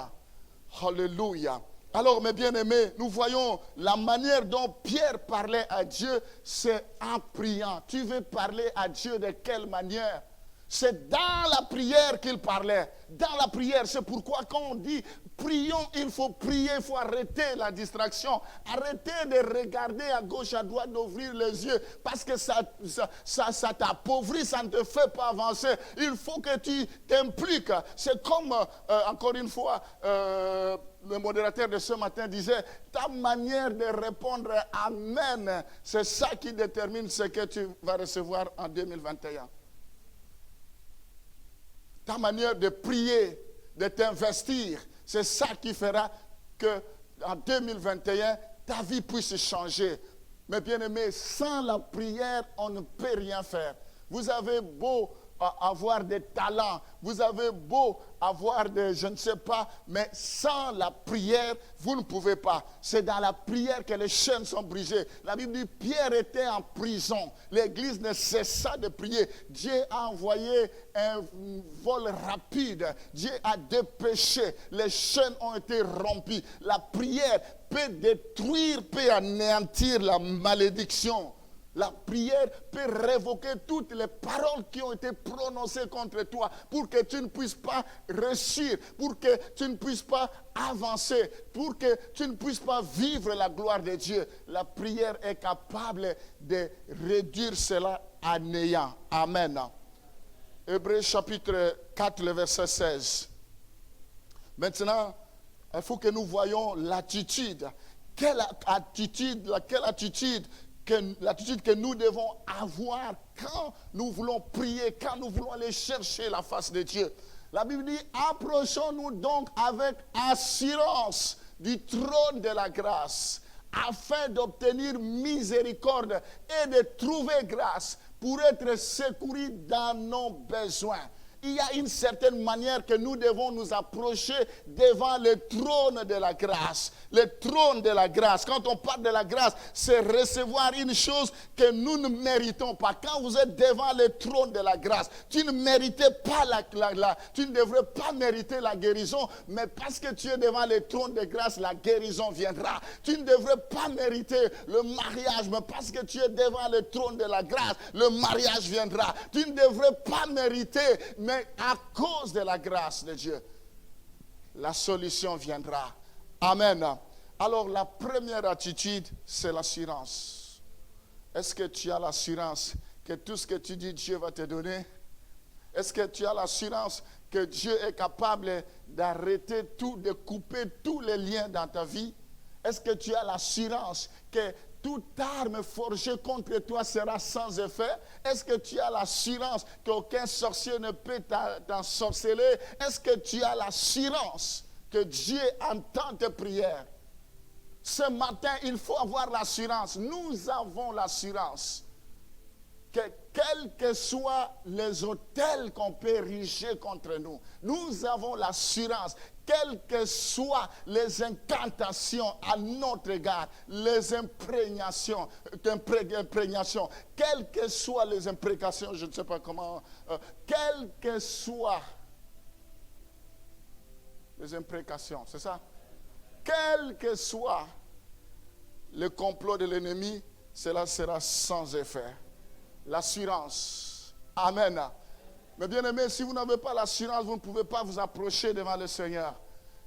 Alléluia. Alors, mes bien-aimés, nous voyons la manière dont Pierre parlait à Dieu, c'est en priant. Tu veux parler à Dieu de quelle manière? C'est dans la prière qu'il parlait. Dans la prière, c'est pourquoi quand on dit prions, il faut prier, il faut arrêter la distraction. Arrêter de regarder à gauche, à droite, d'ouvrir les yeux, parce que ça t'appauvrit, ça ne te fait pas avancer. Il faut que tu t'impliques. C'est comme, encore une fois, le modérateur de ce matin disait, ta manière de répondre Amen, c'est ça qui détermine ce que tu vas recevoir en 2021. Ta manière de prier, de t'investir, c'est ça qui fera que en 2021, ta vie puisse changer. Mais bien aimés, sans la prière, on ne peut rien faire. Vous avez beau avoir des talents, vous avez beau avoir des, je ne sais pas, mais sans la prière, vous ne pouvez pas. C'est dans la prière que les chaînes sont brisées. La Bible dit, Pierre était en prison. L'église ne cessa de prier. Dieu a envoyé un vol rapide. Dieu a dépêché. Les chaînes ont été rompues. La prière peut détruire, peut anéantir la malédiction. La prière peut révoquer toutes les paroles qui ont été prononcées contre toi pour que tu ne puisses pas réussir, pour que tu ne puisses pas avancer, pour que tu ne puisses pas vivre la gloire de Dieu. La prière est capable de réduire cela à néant. Amen. Hébreux chapitre 4, le verset 16. Maintenant, il faut que nous voyions l'attitude. Quelle attitude que nous devons avoir quand nous voulons prier, quand nous voulons aller chercher la face de Dieu. La Bible dit, approchons-nous donc avec assurance du trône de la grâce, afin d'obtenir miséricorde et de trouver grâce pour être secourus dans nos besoins. Il y a une certaine manière que nous devons nous approcher devant le trône de la grâce. Le trône de la grâce. Quand on parle de la grâce, c'est recevoir une chose que nous ne méritons pas. Quand vous êtes devant le trône de la grâce, tu ne méritais pas tu ne devrais pas mériter la guérison, mais parce que tu es devant le trône de grâce, la guérison viendra. Tu ne devrais pas mériter le mariage, mais parce que tu es devant le trône de la grâce, le mariage viendra. Tu ne devrais pas mériter, mais à cause de la grâce de Dieu, la solution viendra. Amen. Alors la première attitude, c'est l'assurance. Est-ce que tu as l'assurance que tout ce que tu dis, Dieu va te donner? Est-ce que tu as l'assurance que Dieu est capable d'arrêter tout, de couper tous les liens dans ta vie? Est-ce que tu as l'assurance que toute arme forgée contre toi sera sans effet? Est-ce que tu as l'assurance qu'aucun sorcier ne peut t'ensorceler? Est-ce que tu as l'assurance que Dieu entend tes prières? Ce matin, il faut avoir l'assurance. Nous avons l'assurance que quels que soient les autels qu'on peut ériger contre nous, nous avons l'assurance, quelles que soient les incantations à notre égard, les imprégations, quelles que soient les imprécations, je ne sais pas comment, quelles que soient les imprécations, c'est ça? quel que soit le complot de l'ennemi, cela sera sans effet. L'assurance. Amen. Mais bien aimé, si vous n'avez pas l'assurance, vous ne pouvez pas vous approcher devant le Seigneur.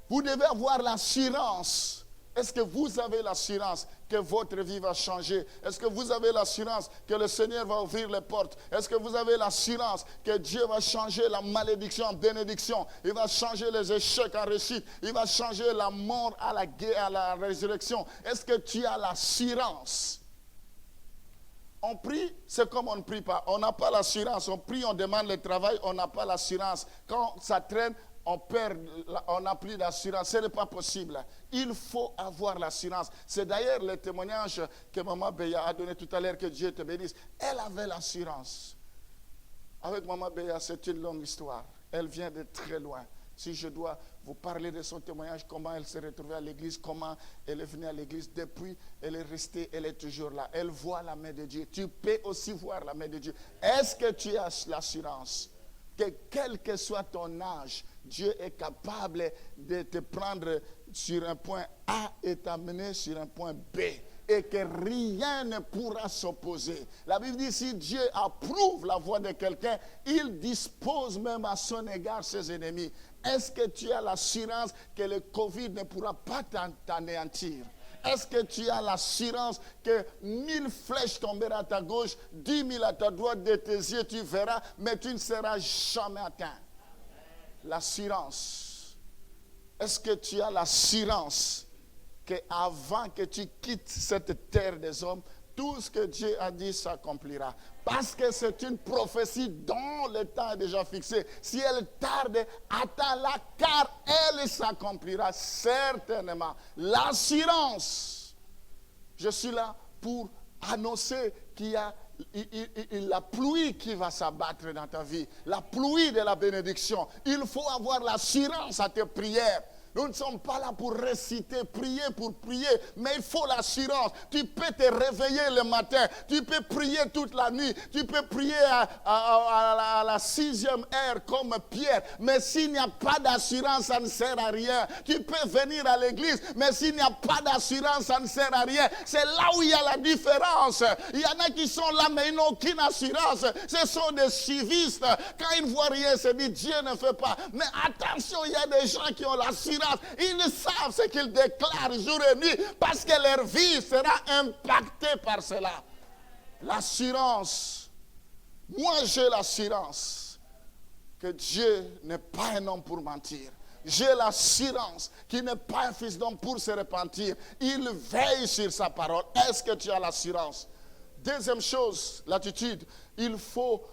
Vous devez avoir l'assurance. Est-ce que vous avez l'assurance que votre vie va changer? Est-ce que vous avez l'assurance que le Seigneur va ouvrir les portes? Est-ce que vous avez l'assurance que Dieu va changer la malédiction en bénédiction? Il va changer les échecs en réussite. Il va changer la mort à la guerre, à la résurrection. Est-ce que tu as l'assurance? On prie, c'est comme on ne prie pas. On n'a pas l'assurance. On prie, on demande le travail, on n'a pas l'assurance. Quand ça traîne, on n'a plus d'assurance. Ce n'est pas possible. Il faut avoir l'assurance. C'est d'ailleurs le témoignage que Maman Béa a donné tout à l'heure, que Dieu te bénisse. Elle avait l'assurance. Avec Maman Béa, c'est une longue histoire. Elle vient de très loin. Si je dois vous parler de son témoignage, comment elle s'est retrouvée à l'église, comment elle est venue à l'église, depuis, elle est restée, elle est toujours là. Elle voit la main de Dieu. Tu peux aussi voir la main de Dieu. Est-ce que tu as l'assurance que quel que soit ton âge, Dieu est capable de te prendre sur un point A et t'amener sur un point B, et que rien ne pourra s'opposer. La Bible dit, si Dieu approuve la voie de quelqu'un, il dispose même à son égard ses ennemis. Est-ce que tu as l'assurance que le Covid ne pourra pas t'anéantir? Est-ce que tu as l'assurance que 1000 flèches tomberont à ta gauche, 10 000 à ta droite, de tes yeux tu verras, mais tu ne seras jamais atteint? L'assurance. Est-ce que tu as l'assurance qu'avant que tu quittes cette terre des hommes, tout ce que Dieu a dit s'accomplira? Parce que c'est une prophétie dont le temps est déjà fixé. Si elle tarde, attends-la, car elle s'accomplira certainement. L'assurance. Je suis là pour annoncer qu'il y a la pluie qui va s'abattre dans ta vie. La pluie de la bénédiction. Il faut avoir l'assurance à tes prières. Nous ne sommes pas là pour réciter, prier pour prier, mais il faut l'assurance. Tu peux te réveiller le matin, tu peux prier toute la nuit, tu peux prier à la 6e heure comme Pierre, mais s'il n'y a pas d'assurance, ça ne sert à rien. Tu peux venir à l'église, mais s'il n'y a pas d'assurance, ça ne sert à rien. C'est là où il y a la différence. Il y en a qui sont là, mais ils n'ont aucune assurance. Ce sont des suivistes. Quand ils ne voient rien, ils se disent, Dieu ne fait pas. Mais attention, il y a des gens qui ont l'assurance. Ils savent ce qu'ils déclarent jour et nuit parce que leur vie sera impactée par cela. L'assurance. Moi, j'ai l'assurance que Dieu n'est pas un homme pour mentir. J'ai l'assurance qu'il n'est pas un fils d'homme pour se repentir. Il veille sur sa parole. Est-ce que tu as l'assurance? Deuxième chose, l'attitude. Il faut,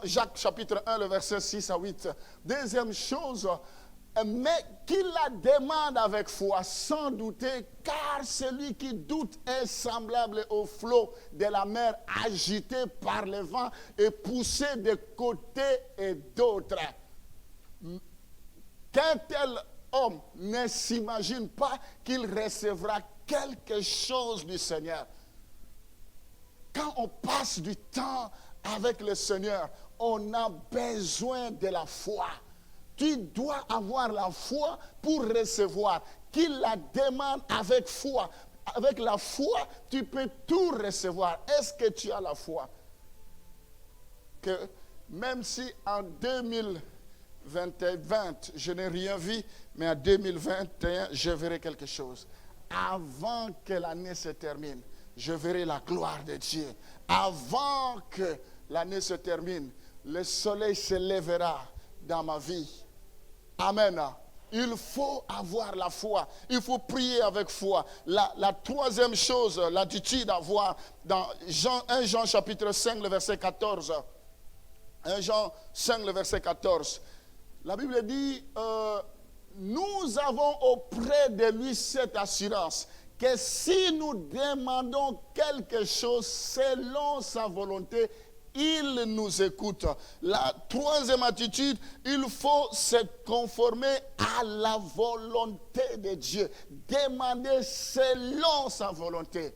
Jacques chapitre 1, le verset 6 à 8. Deuxième chose, mais qu'il la demande avec foi, sans douter, car celui qui doute est semblable au flot de la mer agité par le vent et poussé de côté et d'autre. Qu'un tel homme ne s'imagine pas qu'il recevra quelque chose du Seigneur. Quand on passe du temps avec le Seigneur, on a besoin de la foi. Tu dois avoir la foi pour recevoir. Qu'il la demande avec foi. Avec la foi, tu peux tout recevoir. Est-ce que tu as la foi? Que même si en 2020, je n'ai rien vu, mais en 2021, je verrai quelque chose. Avant que l'année se termine, je verrai la gloire de Dieu. Avant que l'année se termine, le soleil se lèvera dans ma vie. Amen. Il faut avoir la foi. Il faut prier avec foi. La troisième chose, l'attitude à avoir dans 1 Jean chapitre 5, le verset 14. 1 Jean 5, le verset 14. La Bible dit, nous avons auprès de lui cette assurance que si nous demandons quelque chose selon sa volonté, il nous écoute. La troisième attitude, il faut se conformer à la volonté de Dieu. Demander selon sa volonté.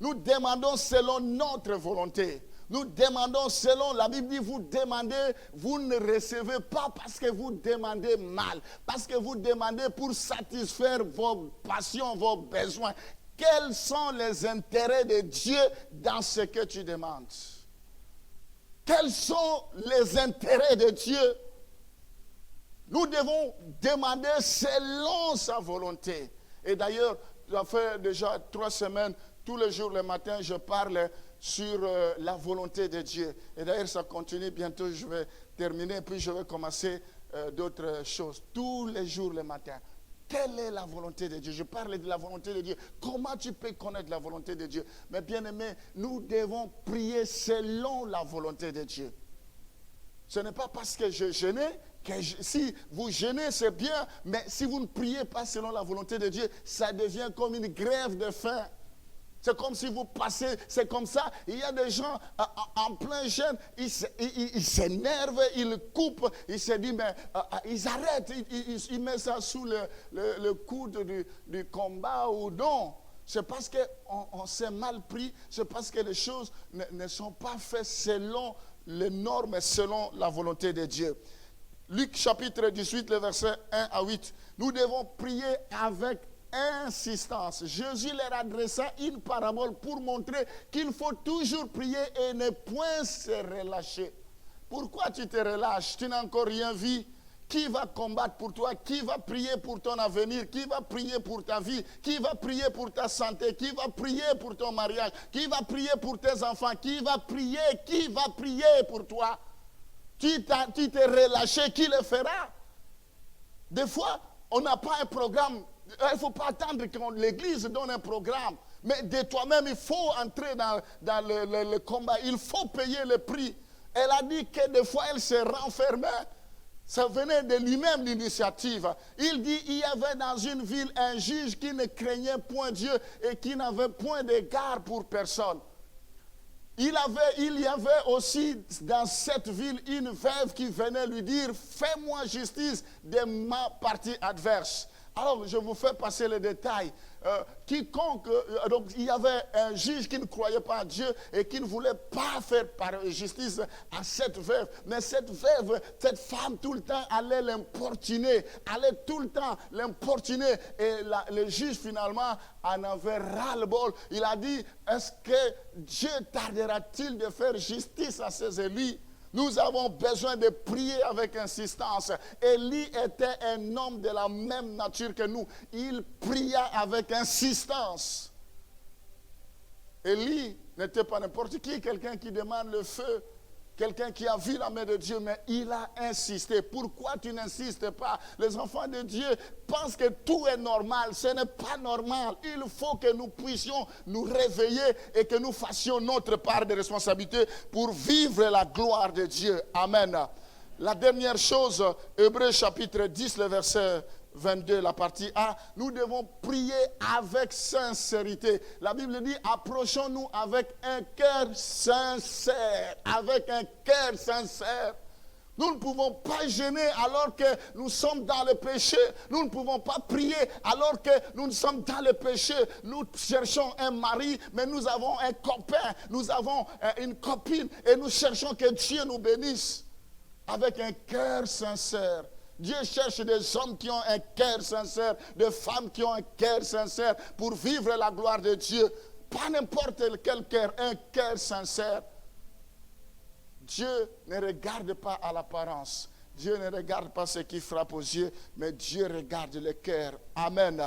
Nous demandons selon notre volonté. Nous demandons selon, la Bible dit, vous demandez, vous ne recevez pas parce que vous demandez mal. Parce que vous demandez pour satisfaire vos passions, vos besoins. Quels sont les intérêts de Dieu dans ce que tu demandes? Quels sont les intérêts de Dieu? Nous devons demander selon sa volonté. Et d'ailleurs, ça fait déjà 3 semaines, tous les jours le matin, je parle sur la volonté de Dieu. Et d'ailleurs, ça continue. Bientôt, je vais terminer, puis je vais commencer d'autres choses. Tous les jours le matin. Quelle est la volonté de Dieu? Je parle de la volonté de Dieu. Comment tu peux connaître la volonté de Dieu? Mais bien aimé, nous devons prier selon la volonté de Dieu. Ce n'est pas parce que je jeûnais, si vous jeûnez, c'est bien, mais si vous ne priez pas selon la volonté de Dieu, ça devient comme une grève de faim. C'est comme si vous passez, c'est comme ça. Il y a des gens en plein jeûne, ils s'énervent, ils coupent, ils se disent, mais ils arrêtent, ils mettent ça sous le coude du combat ou non. C'est parce qu'on s'est mal pris, c'est parce que les choses ne sont pas faites selon les normes, selon la volonté de Dieu. Luc chapitre 18, le verset 1 à 8. Nous devons prier avec insistance. Jésus leur adressa une parabole pour montrer qu'il faut toujours prier et ne point se relâcher. Pourquoi tu te relâches? Tu n'as encore rien vu. Qui va combattre pour toi? Qui va prier pour ton avenir? Qui va prier pour ta vie? Qui va prier pour ta santé? Qui va prier pour ton mariage? Qui va prier pour tes enfants? Qui va prier? Qui va prier pour toi? Tu t'es relâché, qui le fera? Des fois, on n'a pas un programme. Il ne faut pas attendre que l'Église donne un programme. Mais de toi-même, il faut entrer dans le combat. Il faut payer le prix. Elle a dit que des fois, elle se renfermait. Ça venait de lui-même l'initiative. Il dit, il y avait dans une ville un juge qui ne craignait point Dieu et qui n'avait point d'égard pour personne. Il y avait aussi dans cette ville une veuve qui venait lui dire, fais-moi justice de ma partie adverse. Alors, je vous fais passer les détails. Donc, il y avait un juge qui ne croyait pas à Dieu et qui ne voulait pas faire justice à cette veuve. Mais cette veuve, cette femme, tout le temps, allait l'importuner. Et le juge, finalement, en avait ras-le-bol. Il a dit, est-ce que Dieu tardera-t-il de faire justice à ses élus? Nous avons besoin de prier avec insistance. Élie était un homme de la même nature que nous. Il pria avec insistance. Élie n'était pas n'importe qui, quelqu'un qui demande le feu, quelqu'un qui a vu la main de Dieu, mais il a insisté. Pourquoi tu n'insistes pas? Les enfants de Dieu pensent que tout est normal. Ce n'est pas normal. Il faut que nous puissions nous réveiller et que nous fassions notre part de responsabilité pour vivre la gloire de Dieu. Amen. La dernière chose, Hébreux chapitre 10, le verset 22, la partie A, nous devons prier avec sincérité. La Bible dit, approchons-nous avec un cœur sincère. Avec un cœur sincère. Nous ne pouvons pas gêner alors que nous sommes dans le péché. Nous ne pouvons pas prier alors que nous sommes dans le péché. Nous cherchons un mari, mais nous avons un copain, nous avons une copine et nous cherchons que Dieu nous bénisse. Avec un cœur sincère. Dieu cherche des hommes qui ont un cœur sincère, des femmes qui ont un cœur sincère pour vivre la gloire de Dieu. Pas n'importe quel cœur, un cœur sincère. Dieu ne regarde pas à l'apparence. Dieu ne regarde pas ce qui frappe aux yeux, mais Dieu regarde le cœur. Amen.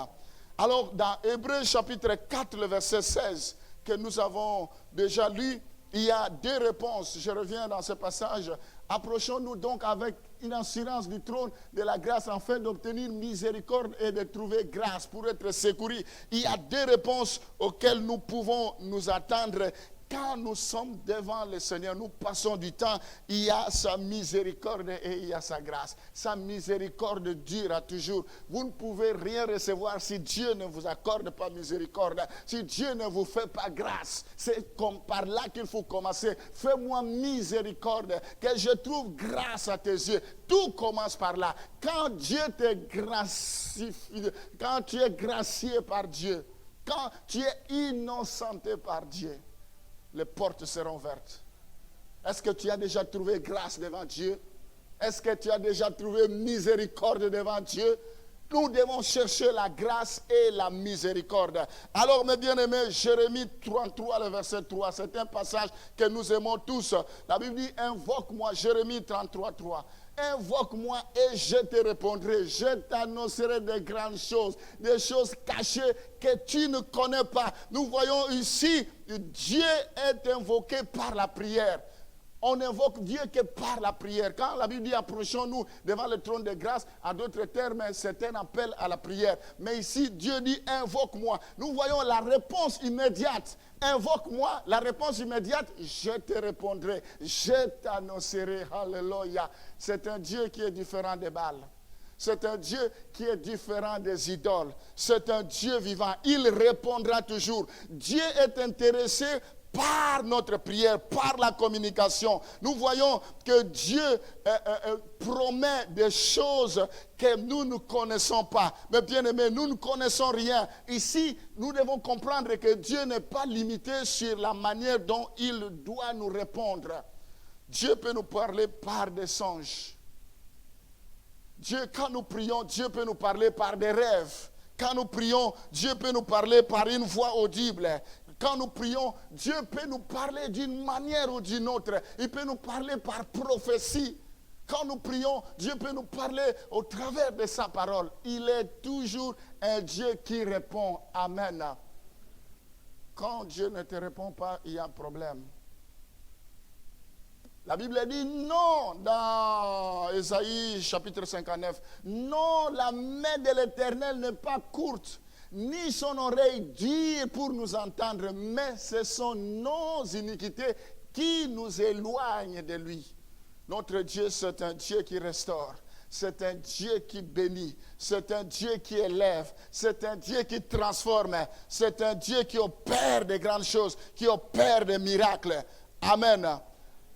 Alors, dans Hébreux chapitre 4, le verset 16, que nous avons déjà lu, il y a 2 réponses. Je reviens dans ce passage. Approchons-nous donc avec une assurance du trône de la grâce afin d'obtenir miséricorde et de trouver grâce pour être secourus. Il y a 2 réponses auxquelles nous pouvons nous attendre. Quand nous sommes devant le Seigneur, nous passons du temps, il y a sa miséricorde et il y a sa grâce. Sa miséricorde dure toujours. Vous ne pouvez rien recevoir si Dieu ne vous accorde pas miséricorde, si Dieu ne vous fait pas grâce. C'est comme par là qu'il faut commencer. Fais-moi miséricorde, que je trouve grâce à tes yeux. Tout commence par là. Quand Dieu te gracifie, quand tu es gracié par Dieu, quand tu es innocenté par Dieu, les portes seront ouvertes. Est-ce que tu as déjà trouvé grâce devant Dieu? Est-ce que tu as déjà trouvé miséricorde devant Dieu? Nous devons chercher la grâce et la miséricorde. Alors, mes bien-aimés, Jérémie 33, le verset 3, c'est un passage que nous aimons tous. La Bible dit, invoque-moi, Jérémie 33, 3. Invoque-moi et je te répondrai. Je t'annoncerai de grandes choses, des choses cachées que tu ne connais pas. Nous voyons ici, Dieu est invoqué par la prière. On invoque Dieu que par la prière. Quand la Bible dit approchons-nous devant le trône de grâce, à d'autres termes, c'est un appel à la prière. Mais ici, Dieu dit invoque-moi. Nous voyons la réponse immédiate. Invoque-moi, la réponse immédiate, je te répondrai. Je t'annoncerai. Alléluia. C'est un Dieu qui est différent des Baals. C'est un Dieu qui est différent des idoles. C'est un Dieu vivant. Il répondra toujours. Dieu est intéressé par notre prière, par la communication. Nous voyons que Dieu promet des choses que nous ne connaissons pas. Mais bien aimés, nous ne connaissons rien. Ici, nous devons comprendre que Dieu n'est pas limité sur la manière dont il doit nous répondre. Dieu peut nous parler par des songes. Dieu, quand nous prions, Dieu peut nous parler par des rêves. Quand nous prions, Dieu peut nous parler par une voix audible. Quand nous prions, Dieu peut nous parler d'une manière ou d'une autre. Il peut nous parler par prophétie. Quand nous prions, Dieu peut nous parler au travers de sa parole. Il est toujours un Dieu qui répond. Amen. Quand Dieu ne te répond pas, il y a un problème. La Bible dit non dans Ésaïe chapitre 59. Non, la main de l'Éternel n'est pas courte, ni son oreille dure pour nous entendre, mais ce sont nos iniquités qui nous éloignent de lui. Notre Dieu, c'est un Dieu qui restaure. C'est un Dieu qui bénit. C'est un Dieu qui élève. C'est un Dieu qui transforme. C'est un Dieu qui opère de grandes choses, qui opère des miracles. Amen.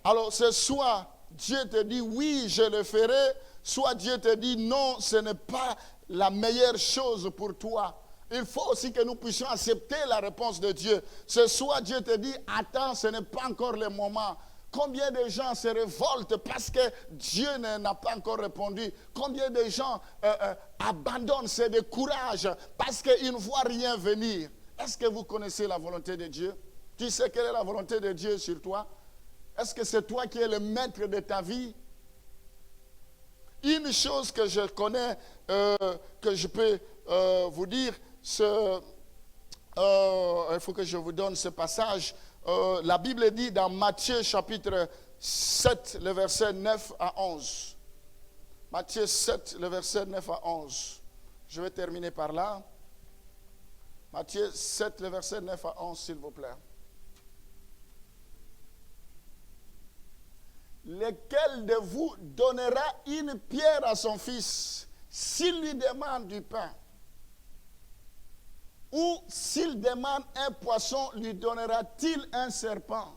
Alors, c'est soit Dieu te dit oui, je le ferai, soit Dieu te dit non, ce n'est pas la meilleure chose pour toi. Il faut aussi que nous puissions accepter la réponse de Dieu. C'est soit Dieu te dit attends, ce n'est pas encore le moment. Combien de gens se révoltent parce que Dieu n'a pas encore répondu? Combien de gens abandonnent, se découragent parce qu'ils ne voient rien venir? Est-ce que vous connaissez la volonté de Dieu? Tu sais quelle est la volonté de Dieu sur toi? Est-ce que c'est toi qui es le maître de ta vie? Une chose que je connais, que je peux vous dire, il faut que je vous donne ce passage. La Bible dit dans Matthieu chapitre 7, le verset 9 à 11. Matthieu 7, le verset 9 à 11. Je vais terminer par là. Matthieu 7, le verset 9 à 11, s'il vous plaît. Lequel de vous donnera une pierre à son fils s'il lui demande du pain? Ou s'il demande un poisson, lui donnera-t-il un serpent?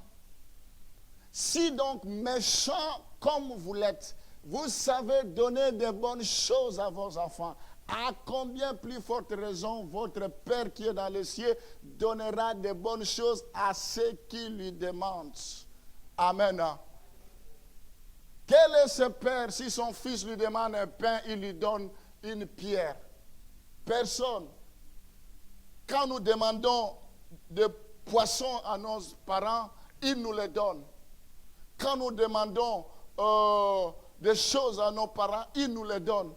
Si donc méchant comme vous l'êtes, vous savez donner de bonnes choses à vos enfants, à combien plus forte raison votre Père qui est dans les cieux donnera de bonnes choses à ceux qui lui demandent. Amen. Quel est ce père, si son fils lui demande un pain, il lui donne une pierre? Personne. Quand nous demandons des poissons à nos parents, ils nous les donnent. Quand nous demandons des choses à nos parents, ils nous les donnent.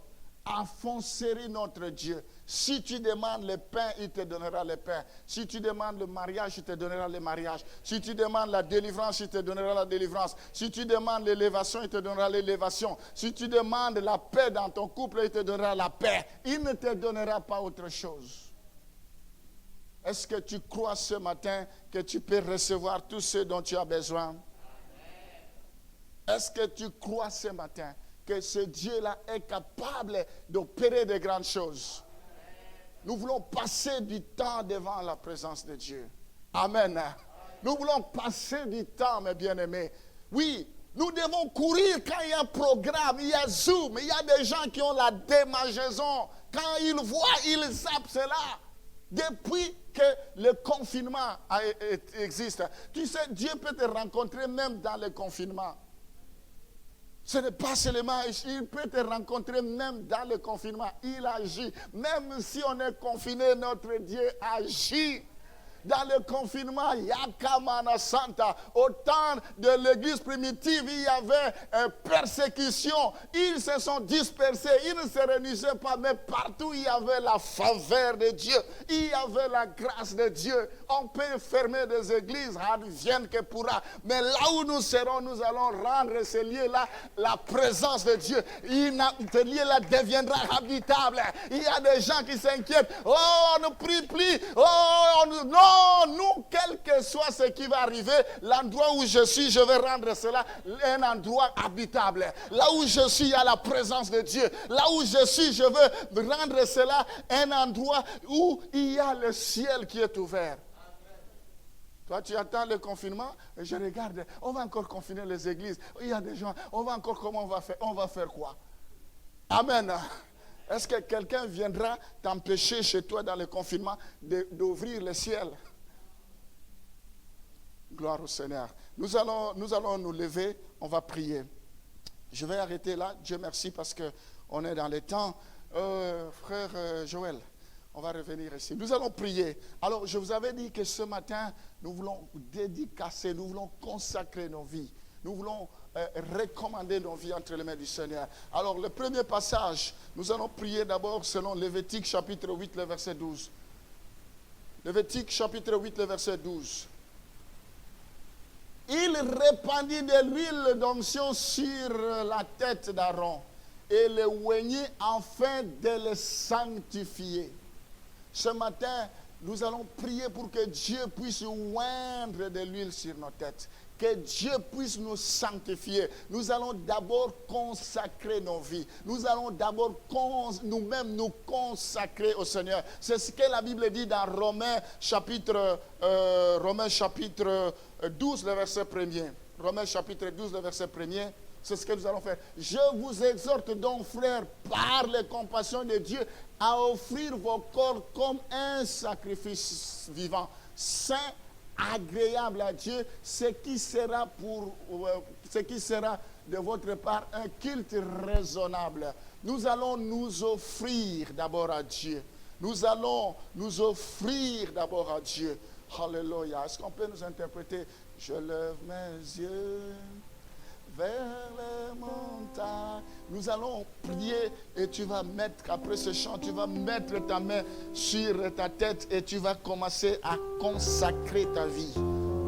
Enfoncerie notre Dieu. Si tu demandes le pain, il te donnera le pain. Si tu demandes le mariage, il te donnera le mariage. Si tu demandes la délivrance, il te donnera la délivrance. Si tu demandes l'élévation, il te donnera l'élévation. Si tu demandes la paix dans ton couple, il te donnera la paix. Il ne te donnera pas autre chose. Est-ce que tu crois ce matin que tu peux recevoir tout ce dont tu as besoin? Est-ce que tu crois ce matin que ce Dieu-là est capable d'opérer de grandes choses? Nous voulons passer du temps devant la présence de Dieu. Amen. Nous voulons passer du temps, mes bien-aimés. Oui, nous devons courir quand il y a un programme, il y a Zoom, il y a des gens qui ont la démangeaison. Quand ils voient, ils zappent cela. Depuis que le confinement existe, tu sais, Dieu peut te rencontrer même dans le confinement. Ce n'est pas seulement, il peut te rencontrer même dans le confinement. Il agit. Même si on est confiné, notre Dieu agit. Dans le confinement, Yakamana Santa, au temps de l'église primitive, il y avait une persécution. Ils se sont dispersés, ils ne se réunissaient pas, mais partout il y avait la faveur de Dieu, il y avait la grâce de Dieu. On peut fermer des églises, advienne que pourra, mais là où nous serons, nous allons rendre ces lieux-là la présence de Dieu. Ce lieu-là deviendra habitable. Il y a des gens qui s'inquiètent. Oh, on ne prie plus. Oh, non. Nous, quel que soit ce qui va arriver, l'endroit où je suis, je vais rendre cela un endroit habitable. Là où je suis, il y a la présence de Dieu. Là où je suis, je veux rendre cela un endroit où il y a le ciel qui est ouvert. Toi, tu attends le confinement, et je regarde, on va encore confiner les églises. Il y a des gens, on va encore, comment on va faire? On va faire quoi? Amen. Est-ce que quelqu'un viendra t'empêcher chez toi dans le confinement d'ouvrir le ciel? Gloire au Seigneur. Nous allons nous lever, on va prier. Je vais arrêter là. Dieu merci parce qu'on est dans les temps. Frère Joël, on va revenir ici. Nous allons prier. Alors, je vous avais dit que ce matin, nous voulons dédicacer, nous voulons consacrer nos vies. Nous voulons recommander nos vies entre les mains du Seigneur. Alors, le premier passage, nous allons prier d'abord selon Lévitique chapitre 8, le verset 12. Lévitique chapitre 8, le verset 12. Il répandit de l'huile d'onction sur la tête d'Aaron et le oignit afin de le sanctifier. Ce matin, nous allons prier pour que Dieu puisse oindre de l'huile sur nos têtes. Que Dieu puisse nous sanctifier. Nous allons d'abord consacrer nos vies. Nous allons d'abord nous-mêmes nous consacrer au Seigneur. C'est ce que la Bible dit dans Romains chapitre 12, le verset 1er. Romains chapitre 12, le verset 1er. C'est ce que nous allons faire. Je vous exhorte donc, frères, par les compassions de Dieu, à offrir vos corps comme un sacrifice vivant, saint, agréable à Dieu, ce qui sera de votre part un culte raisonnable. Nous allons nous offrir d'abord à Dieu. Nous allons nous offrir d'abord à Dieu. Alléluia. Est-ce qu'on peut nous interpréter? Je lève mes yeux vers les montagnes. Nous allons prier et tu vas mettre, après ce chant, tu vas mettre ta main sur ta tête et tu vas commencer à consacrer ta vie.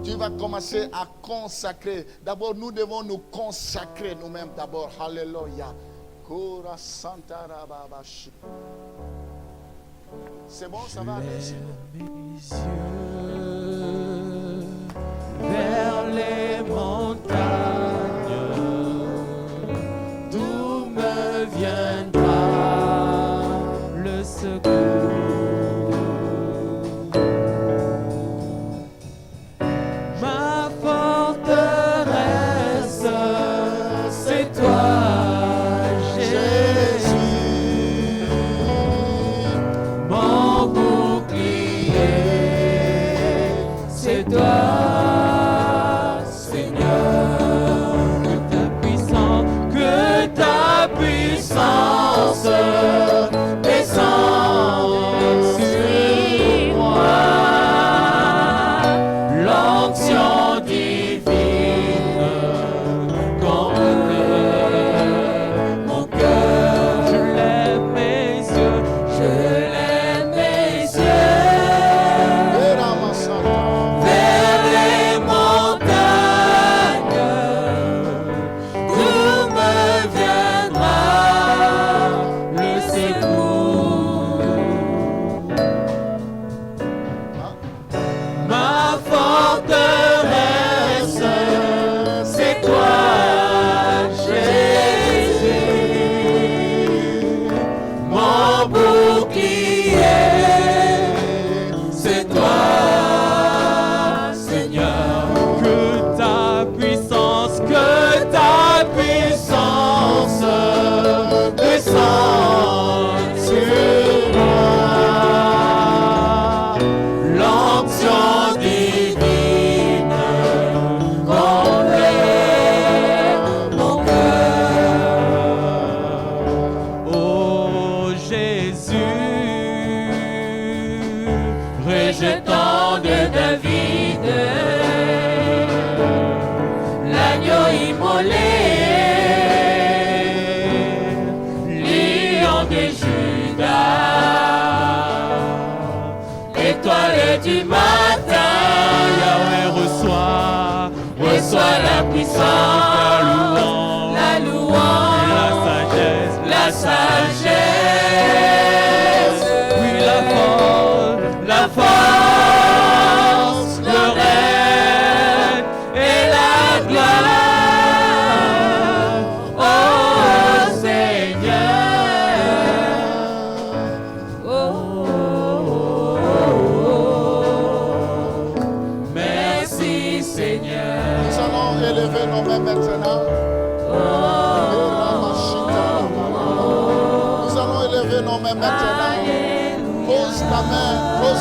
Tu vas commencer à consacrer. D'abord, nous devons nous consacrer nous-mêmes d'abord. Alléluia. C'est bon, ça va aller? Mes yeux vers les montagnes, d'où me viendra le secours? Ma forteresse, c'est toi, Jésus. Mon bouclier, c'est toi. Vers Seigneur. Nous allons élever nos mains maintenant. Nous allons élever nos mains maintenant. Pose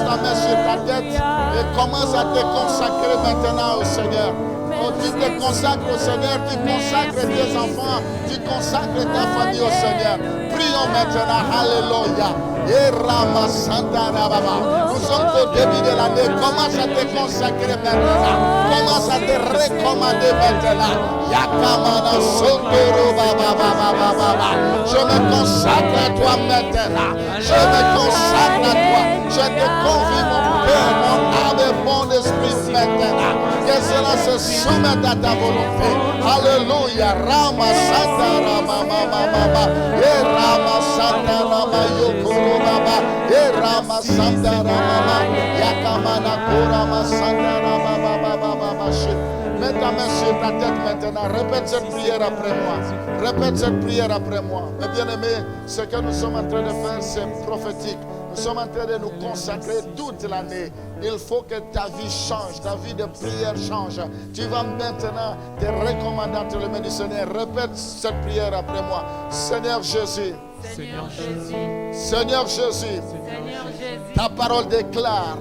ta main sur ta tête et commence à te consacrer maintenant au Seigneur. Oh, tu te consacres au Seigneur, tu consacres tes enfants, tu consacres ta famille au Seigneur. Prions maintenant, alléluia. Et Rama Santa Rababa. Nous sommes au début de l'année. Commence à te consacrer maintenant. Commence à te recommander maintenant. Yakamana Sotoro Baba Baba Baba. Je me consacre à toi maintenant. Je me consacre à toi. Je te confie mon cœur, mon âme et mon esprit maintenant. Que cela se soumette à ta volonté. Alléluia. Rama Santa Rama Mama Mama. Et Rama Santa Rama Yokoro Baba. Et Rama Santa Rama Yakamana Korama Santa Rama Baba Baba. Mets ta main sur ta tête maintenant. Répète cette prière après moi. Répète cette prière après moi. Mes bien-aimés, ce que nous sommes en train de faire, c'est prophétique. Nous sommes en train de nous consacrer toute l'année. Il faut que ta vie change, ta vie de prière change. Tu vas maintenant te recommander entre les mains du Seigneur. Répète cette prière après moi. Seigneur Jésus. Seigneur Jésus. Seigneur Jésus. Ta parole déclare.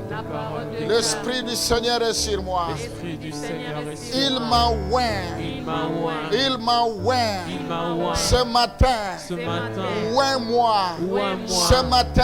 L'Esprit du Seigneur est sur moi. L'Esprit du Seigneur est sur Il moi. m'a oint. Il m'a oint. Il m'a oint. Il m'a oint. Ce matin. Ce matin. Oint-moi. Oint-moi. Ce matin.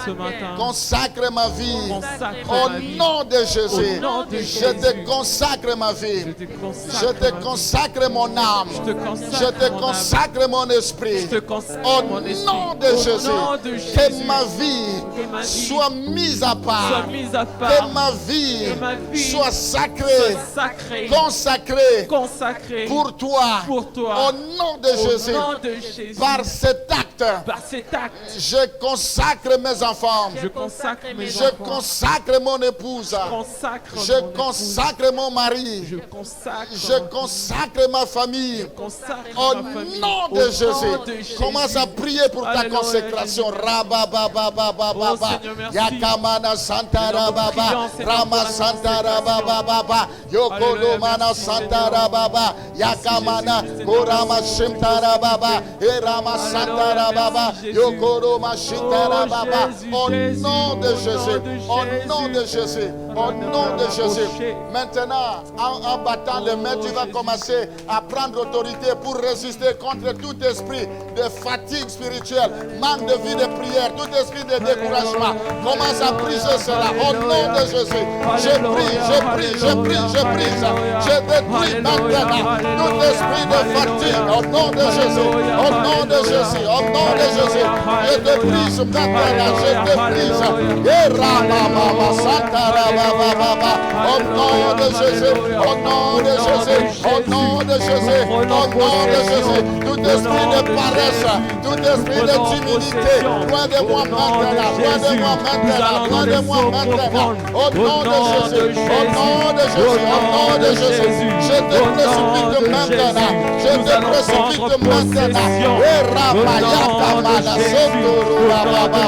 Ce matin. Consacre ma vie. Consacre Au ma vie. nom de Jésus. Au nom de Je Jésus. te consacre ma vie. Je te consacre Je te ma vie. consacre mon âme. Je te consacre Je te mon âme. consacre mon esprit. Je te consacre Au mon esprit. nom de Au Jésus. nom de Jésus. Que ma vie Que ma vie soit mise à part. soit mise à part. Que ma vie Que ma vie soit sacrée. soit sacrée, Consacrée consacrée pour toi. pour toi. Au nom de Au Jésus. nom de Jésus. Par cet acte, Par cet acte, je consacre mes enfants. je consacre mes Je enfants. consacre mon épouse. Je consacre Je mon épouse. consacre mon mari. Je consacre Je mon- consacre ma famille. je consacre Au ma famille. nom Au de nom Jésus. de Jésus. Commence à prier pour ta Alléluia, consécration. Jésus. Rababababababa. Oh, Seigneur, merci. Yakamana Santa Nous Rababa. prions, Seigneur, Rama pour la Santa consécration. Rababa. Yokolomana merci, Santa Seigneur. Rababa. Yakamana Jésus, Seigneur. Korama Shimta Rababa. Et Rama Santa Rababa. merci, Jésus. Yokoroma Shimta Oh, Rababa. Jésus, Au Jésus. nom de Au nom Jésus. de Au nom de Jésus. Jésus. Au nom de Jésus. Boucher. Maintenant, en battant les mains, tu vas Jésus. commencer à prendre autorité pour résister contre tout esprit de fatigue spirituelle, manque de vie de prière, tout esprit de découragement. Commence à briser cela au nom de Jésus. Je prie, je prie, je prie, je brise. Je détruis maintenant tout esprit de fatigue au nom de Jésus. Au nom de Jésus, au nom de Jésus. Je te brise maintenant, je te brise. Et Ramama Santa Rababa. Au nom de Jésus, au nom de Jésus, au nom de Jésus, au nom de Jésus. Tout esprit de paresse, tout esprit de timidité, loin de moi maintenant, loin de moi maintenant, loin de moi maintenant. Au nom de Jésus, au nom de Jésus, au nom de Jésus. Je te précipite maintenant, je te précipite maintenant. Et Ramayaka Sotoro Rababa.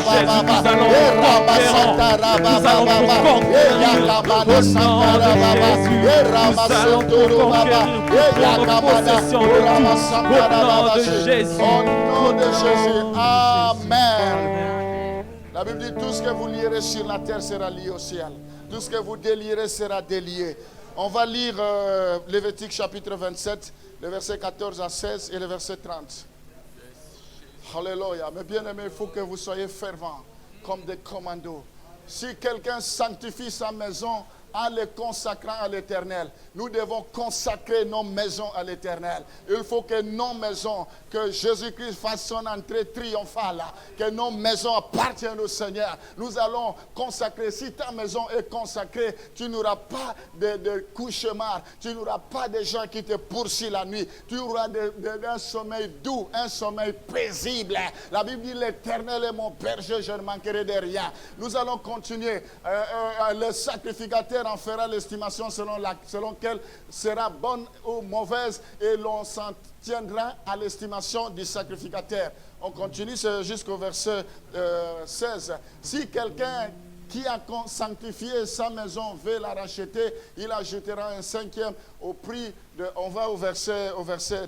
Et Ramasanta Rababa. Et Yakamana Santa Rababa. Et Ramasotoro Baba. Et Yakamana Ramasanta Rababa. Au nom de Jésus. Amen. La Bible dit tout ce que vous lierez sur la terre sera lié au ciel. Tout ce que vous délierez sera délié. On va lire Lévitique chapitre 27, le verset 14 à 16 et le verset 30. Alléluia. Mes bien-aimés, il faut que vous soyez fervents comme des commandos. Si quelqu'un sanctifie sa maison en les consacrant à l'Éternel, nous devons consacrer nos maisons à l'Éternel. Il faut que nos maisons, que Jésus-Christ fasse son entrée triomphale, que nos maisons appartiennent au Seigneur. Nous allons consacrer. Si ta maison est consacrée, tu n'auras pas de cauchemar, tu n'auras pas de gens qui te poursuivent la nuit, tu auras un sommeil doux, un sommeil paisible. La Bible dit, l'Éternel est mon berger, je ne manquerai de rien. Nous allons continuer. Le sacrificateur en fera l'estimation selon quelle sera bonne ou mauvaise, et l'on s'en tiendra à l'estimation du sacrificateur. On continue jusqu'au verset 16. Si quelqu'un Qui a sanctifié sa maison veut la racheter, il ajoutera un 5e au prix de... On va au verset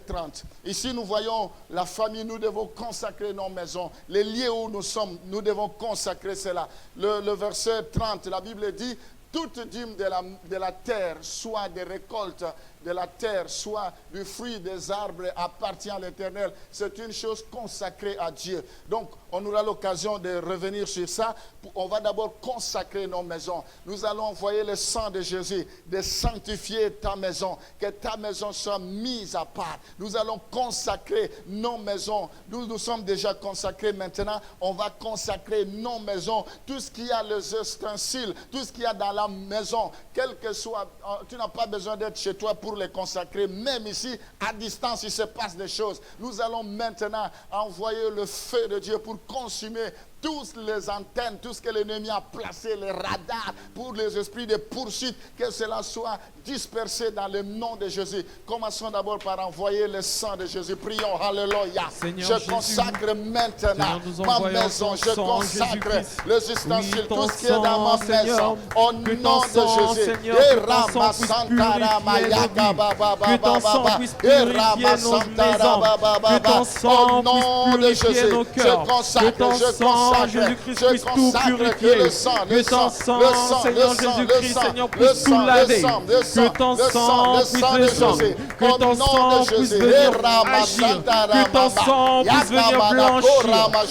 30. Ici, nous voyons la famille, nous devons consacrer nos maisons. Les lieux où nous sommes, nous devons consacrer cela. Le verset 30, la Bible dit, toute dîme de la terre, soit des récoltes de la terre, soit du fruit des arbres, appartient à l'Éternel. C'est une chose consacrée à Dieu. Donc, on aura l'occasion de revenir sur ça. On va d'abord consacrer nos maisons. Nous allons envoyer le sang de Jésus, de sanctifier ta maison, que ta maison soit mise à part. Nous allons consacrer nos maisons. Nous sommes déjà consacrés maintenant. On va consacrer nos maisons. Tout ce qu'il y a, les ustensiles, tout ce qu'il y a dans la maison, quel que soit, tu n'as pas besoin d'être chez toi pour les consacrer. Même ici, à distance, il se passe des choses. Nous allons maintenant envoyer le feu de Dieu pour consumer toutes les antennes, tout ce que l'ennemi a placé, les radars pour les esprits de poursuite, que cela soit dispersé dans le nom de Jésus. Commençons d'abord par envoyer le sang de Jésus. Prions, alléluia. Je consacre maintenant ma maison, je consacre les ustensiles, tout ce qui est dans ma maison, au nom de Jésus. Et Rama Santara Mayaka Baba Baba, et Rama Santara Baba Baba, au nom de Jésus. Je consacre, Jésus-Christ puisse tout purifier. Que ton sang, Seigneur Jésus-Christ, Seigneur, puisse tout laver. Que ton sang puisse descendre. Que ton sang puisse venir agir. Que ton sang puisse venir blanchir.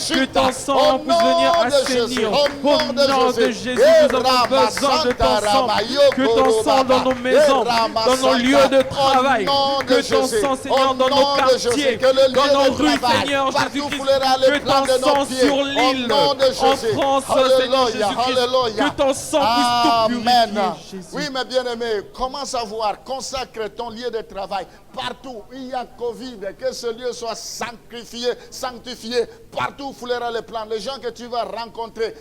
Que ton sang puisse venir assainir. Au nom de Jésus, nous avons besoin de ton sang. Que ton sang dans nos maisons, dans nos lieux de travail. Que ton sang, Seigneur, dans nos quartiers, dans nos rues, Seigneur Jésus-Christ. Que ton sang sur l'île. En France, Seigneur Jésus-Christ, que ton sang puisse tout purifier, oui, mes bien-aimés, commence à voir, consacre ton lieu de travail. Partout où il y a Covid, que ce lieu soit sanctifié. Partout où foulera les plans. Les gens que tu vas rencontrer,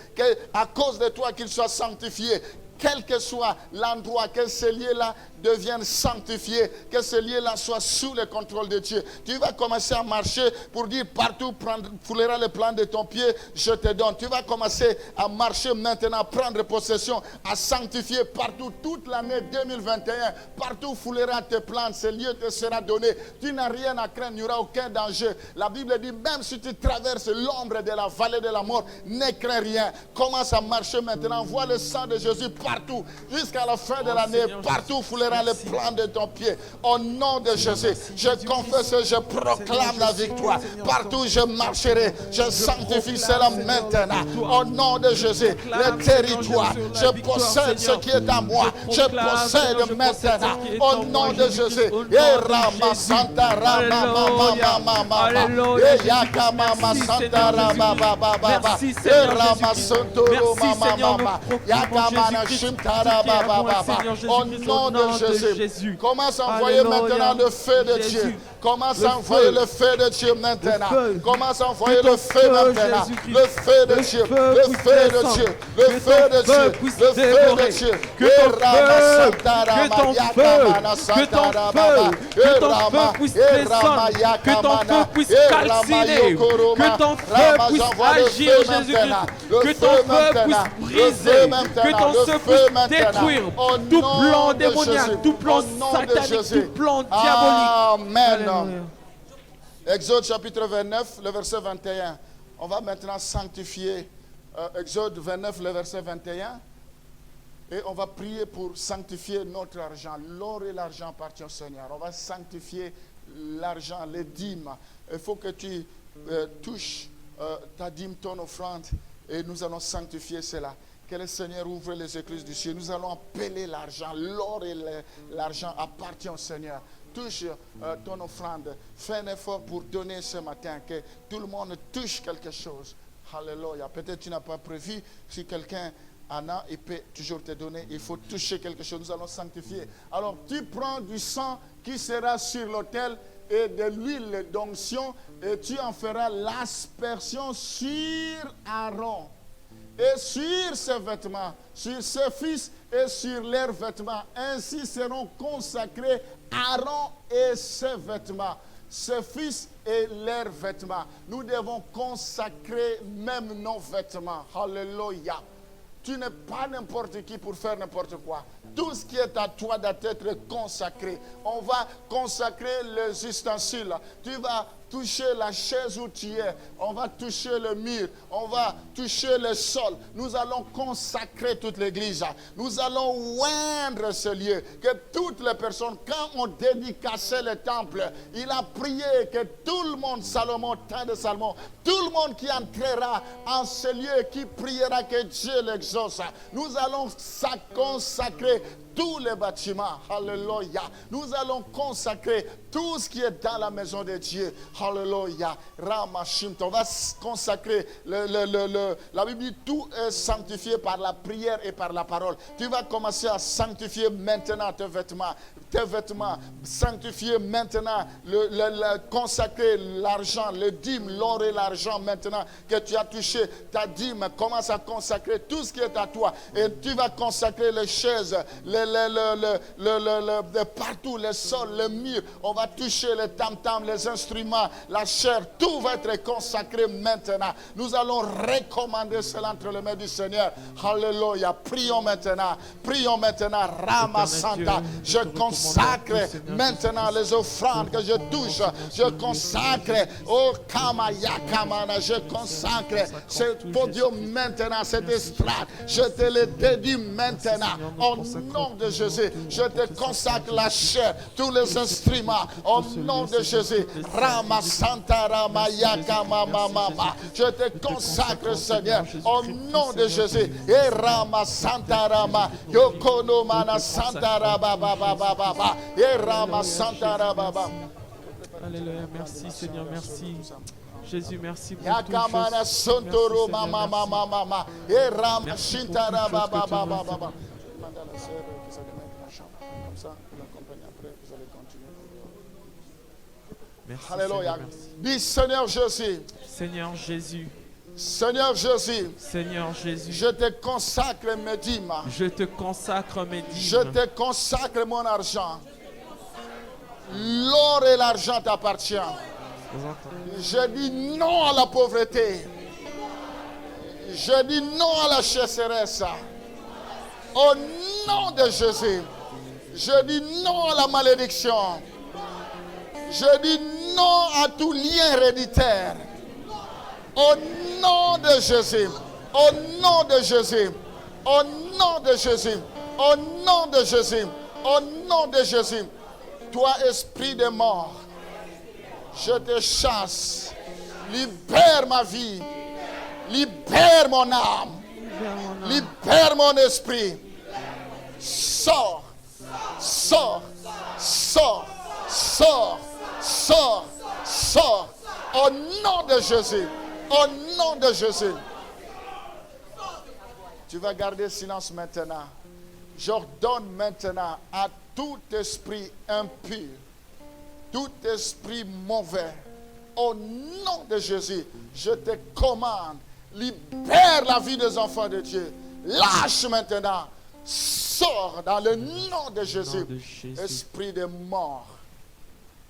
à cause de toi qu'ils soient sanctifiés. Quel que soit l'endroit, que ce lieu-là devienne sanctifié, que ce lieu-là soit sous le contrôle de Dieu. Tu vas commencer à marcher pour dire partout, foulera le plan de ton pied, je te donne. Tu vas commencer à marcher maintenant, prendre possession, à sanctifier partout, toute l'année 2021. Partout foulera tes plans, ce lieu te sera donné. Tu n'as rien à craindre, il n'y aura aucun danger. La Bible dit, même si tu traverses l'ombre de la vallée de la mort, ne crains rien. Commence à marcher maintenant, vois le sang de Jésus partout, jusqu'à la fin de l'année, partout foulera le plan de ton pied. Au nom de Jésus, je confesse et je proclame la victoire. Partout je marcherai, je sanctifie cela maintenant. Au nom de Jésus, le territoire, je possède ce qui est à moi. Je possède maintenant. Au nom de Jésus. Et Rama Santa Rama Mama Mama. Et Yaka Mama Santa Rama Baba Baba. Et Rama Santoro Mama Mama. Yaka Mana Shintara Baba Baba. Au nom de Jésus. Commence à envoyer maintenant le feu de Dieu. Commence à envoyer le feu de Dieu maintenant. Commence à envoyer le feu maintenant. Le feu de Dieu. Le feu de Dieu. Le feu de Dieu. Le feu de Dieu. Que ton feu puisse descendre. Que ton feu puisse calciner. Que ton feu puisse agir, Jésus-Christ. Que ton feu puisse briser. Que ton feu puisse détruire tout plan démoniaque, tout plan satanique, tout plan diabolique. Amen. Exode chapitre 29, le verset 21. On va maintenant sanctifier Exode 29, le verset 21. Et on va prier pour sanctifier notre argent. L'or et l'argent appartiennent au Seigneur. On va sanctifier l'argent, les dîmes. Il faut que tu touches ta dîme, ton offrande. Et nous allons sanctifier cela. Que le Seigneur ouvre les écluses du ciel. Nous allons appeler l'argent. L'or et l'argent appartiennent au Seigneur. Touche ton offrande. Fais un effort pour donner ce matin. Que tout le monde touche quelque chose. Alléluia. Peut-être tu n'as pas prévu. Si quelqu'un en a, il peut toujours te donner. Il faut toucher quelque chose. Nous allons sanctifier. Alors tu prends du sang qui sera sur l'autel et de l'huile d'onction. Et tu en feras l'aspersion sur Aaron. Et sur ses vêtements, sur ses fils et sur leurs vêtements. Ainsi seront consacrés Aaron et ses vêtements, ses fils et leurs vêtements. Nous devons consacrer même nos vêtements. Alléluia. Tu n'es pas n'importe qui pour faire n'importe quoi. Tout ce qui est à toi doit être consacré. On va consacrer les ustensiles. Tu vas toucher la chaise où tu es. On va toucher le mur. On va toucher le sol. Nous allons consacrer toute l'église. Nous allons oindre ce lieu. Que toutes les personnes, quand on dédicaçait le temple, il a prié que tout le monde, Salomon, temps de Salomon, tout le monde qui entrera en ce lieu, qui priera que Dieu l'exauce. Nous allons consacrer tous les bâtiments. Alléluia. Nous allons consacrer tout ce qui est dans la maison de Dieu. Alléluia. Ramashimta. On va consacrer la Bible dit tout est sanctifié par la prière et par la parole. Tu vas commencer à sanctifier maintenant tes vêtements. Tes vêtements, sanctifier maintenant, consacrer l'argent, le dîme, l'or et l'argent maintenant que tu as touché, ta dîme, commence à consacrer tout ce qui est à toi. Et tu vas consacrer les chaises, partout, les sols, le mur. On va toucher les tam-tams, les instruments, la chair, tout va être consacré maintenant. Nous allons recommander cela entre les mains du Seigneur. Alléluia. Prions maintenant. Prions maintenant. Rama Santa. Je consacre maintenant les offrandes que je touche. Je consacre, oh Kamaya Kamana, je consacre ce podium maintenant, cette estrade. Je te le dédie maintenant. Au nom de Jésus, je te consacre la chair, tous les instruments. Au nom de Jésus, Rama Santa Rama Yakama Mama. Je te consacre, Seigneur, au nom de Jésus. Et Rama Santa Rama Yokono Mana Santa Raba Baba Baba. Et Rama Santa Raba Baba. Alléluia, merci Seigneur, merci. Jésus, merci pour Yakamana Sontoro Mama Mama Mama. Et Rama Shintara Baba Baba Baba. Demande à la sœur que ça demande la chambre. Comme ça, vous l'accompagnez après, vous allez continuer. Merci, Alléluia. Seigneur, merci. Dis Seigneur Jésus. Seigneur Jésus. Seigneur Jésus. Seigneur Jésus. Je te consacre mes dîmes. Je te consacre mes dîmes. Je te consacre mon argent. L'or et l'argent t'appartiennent. Je dis non à la pauvreté. Je dis non à la chasseresse. Au nom de Jésus. Je dis non à la malédiction. Je dis non à tout lien héréditaire. Au nom de Jésus. Au nom de Jésus. Au nom de Jésus. Au nom de Jésus. Au nom de Jésus. Toi, esprit de mort, je te chasse. Libère ma vie. Libère mon âme. Libère mon esprit. Sors. Sors. Sors. Sors. Sors. Sors. Au nom de Jésus. Au nom de Jésus. Tu vas garder silence maintenant. J'ordonne maintenant à tout esprit impur, tout esprit mauvais, au nom de Jésus, je te commande, libère la vie des enfants de Dieu. Lâche maintenant. Sors dans le nom de Jésus. Esprit de mort,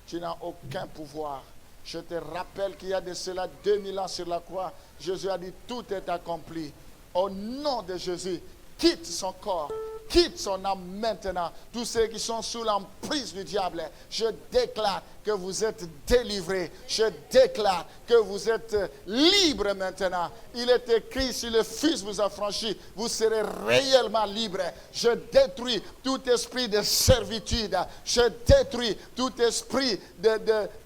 tu n'as aucun pouvoir. Je te rappelle qu'il y a de cela 2000 ans sur la croix, Jésus a dit tout est accompli. Au nom de Jésus, quitte son corps. Quitte son âme maintenant. Tous ceux qui sont sous l'emprise du diable, je déclare que vous êtes délivrés. Je déclare que vous êtes libres maintenant. Il est écrit, si le Fils vous a franchi, vous serez réellement libres. Je détruis tout esprit de servitude. Je détruis tout esprit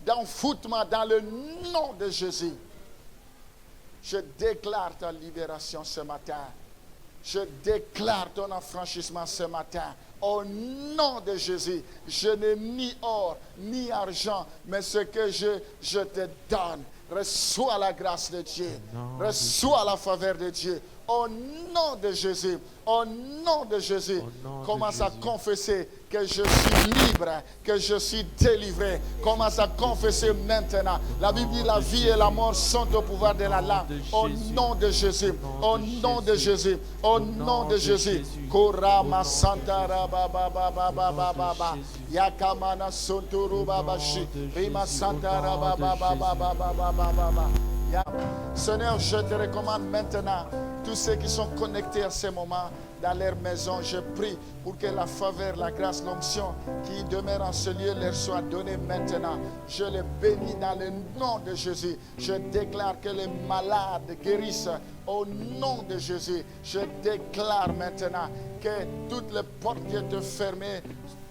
d'enfoutement dans le nom de Jésus. Je déclare ta libération ce matin. Je déclare ton affranchissement ce matin. Au nom de Jésus, je n'ai ni or, ni argent, mais ce que je te donne. Reçois la grâce de Dieu. Reçois la faveur de Dieu. Au nom de Jésus, au nom de Jésus, commence à confesser que je suis libre, que je suis délivré. Commence à confesser maintenant. La Bible dit la vie et la mort sont au pouvoir de la langue. Au nom de Jésus, au nom de Jésus, au nom de Jésus. Korama Santara Baba Baba Baba Baba Yakamana Sonturu Babashi Rima Santara Baba Baba Baba Baba Baba. Seigneur, je te recommande maintenant tous ceux qui sont connectés à ces moments dans leur maison, je prie pour que la faveur, la grâce, l'onction qui demeure en ce lieu leur soit donnée maintenant. Je les bénis dans le nom de Jésus. Je déclare que les malades guérissent au nom de Jésus. Je déclare maintenant que toutes les portes qui étaient fermées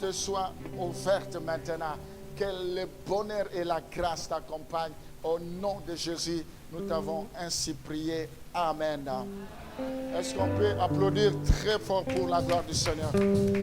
te soient ouvertes maintenant. Que le bonheur et la grâce t'accompagnent. Au nom de Jésus, nous t'avons ainsi prié. Amen. Est-ce qu'on peut applaudir très fort pour la gloire du Seigneur?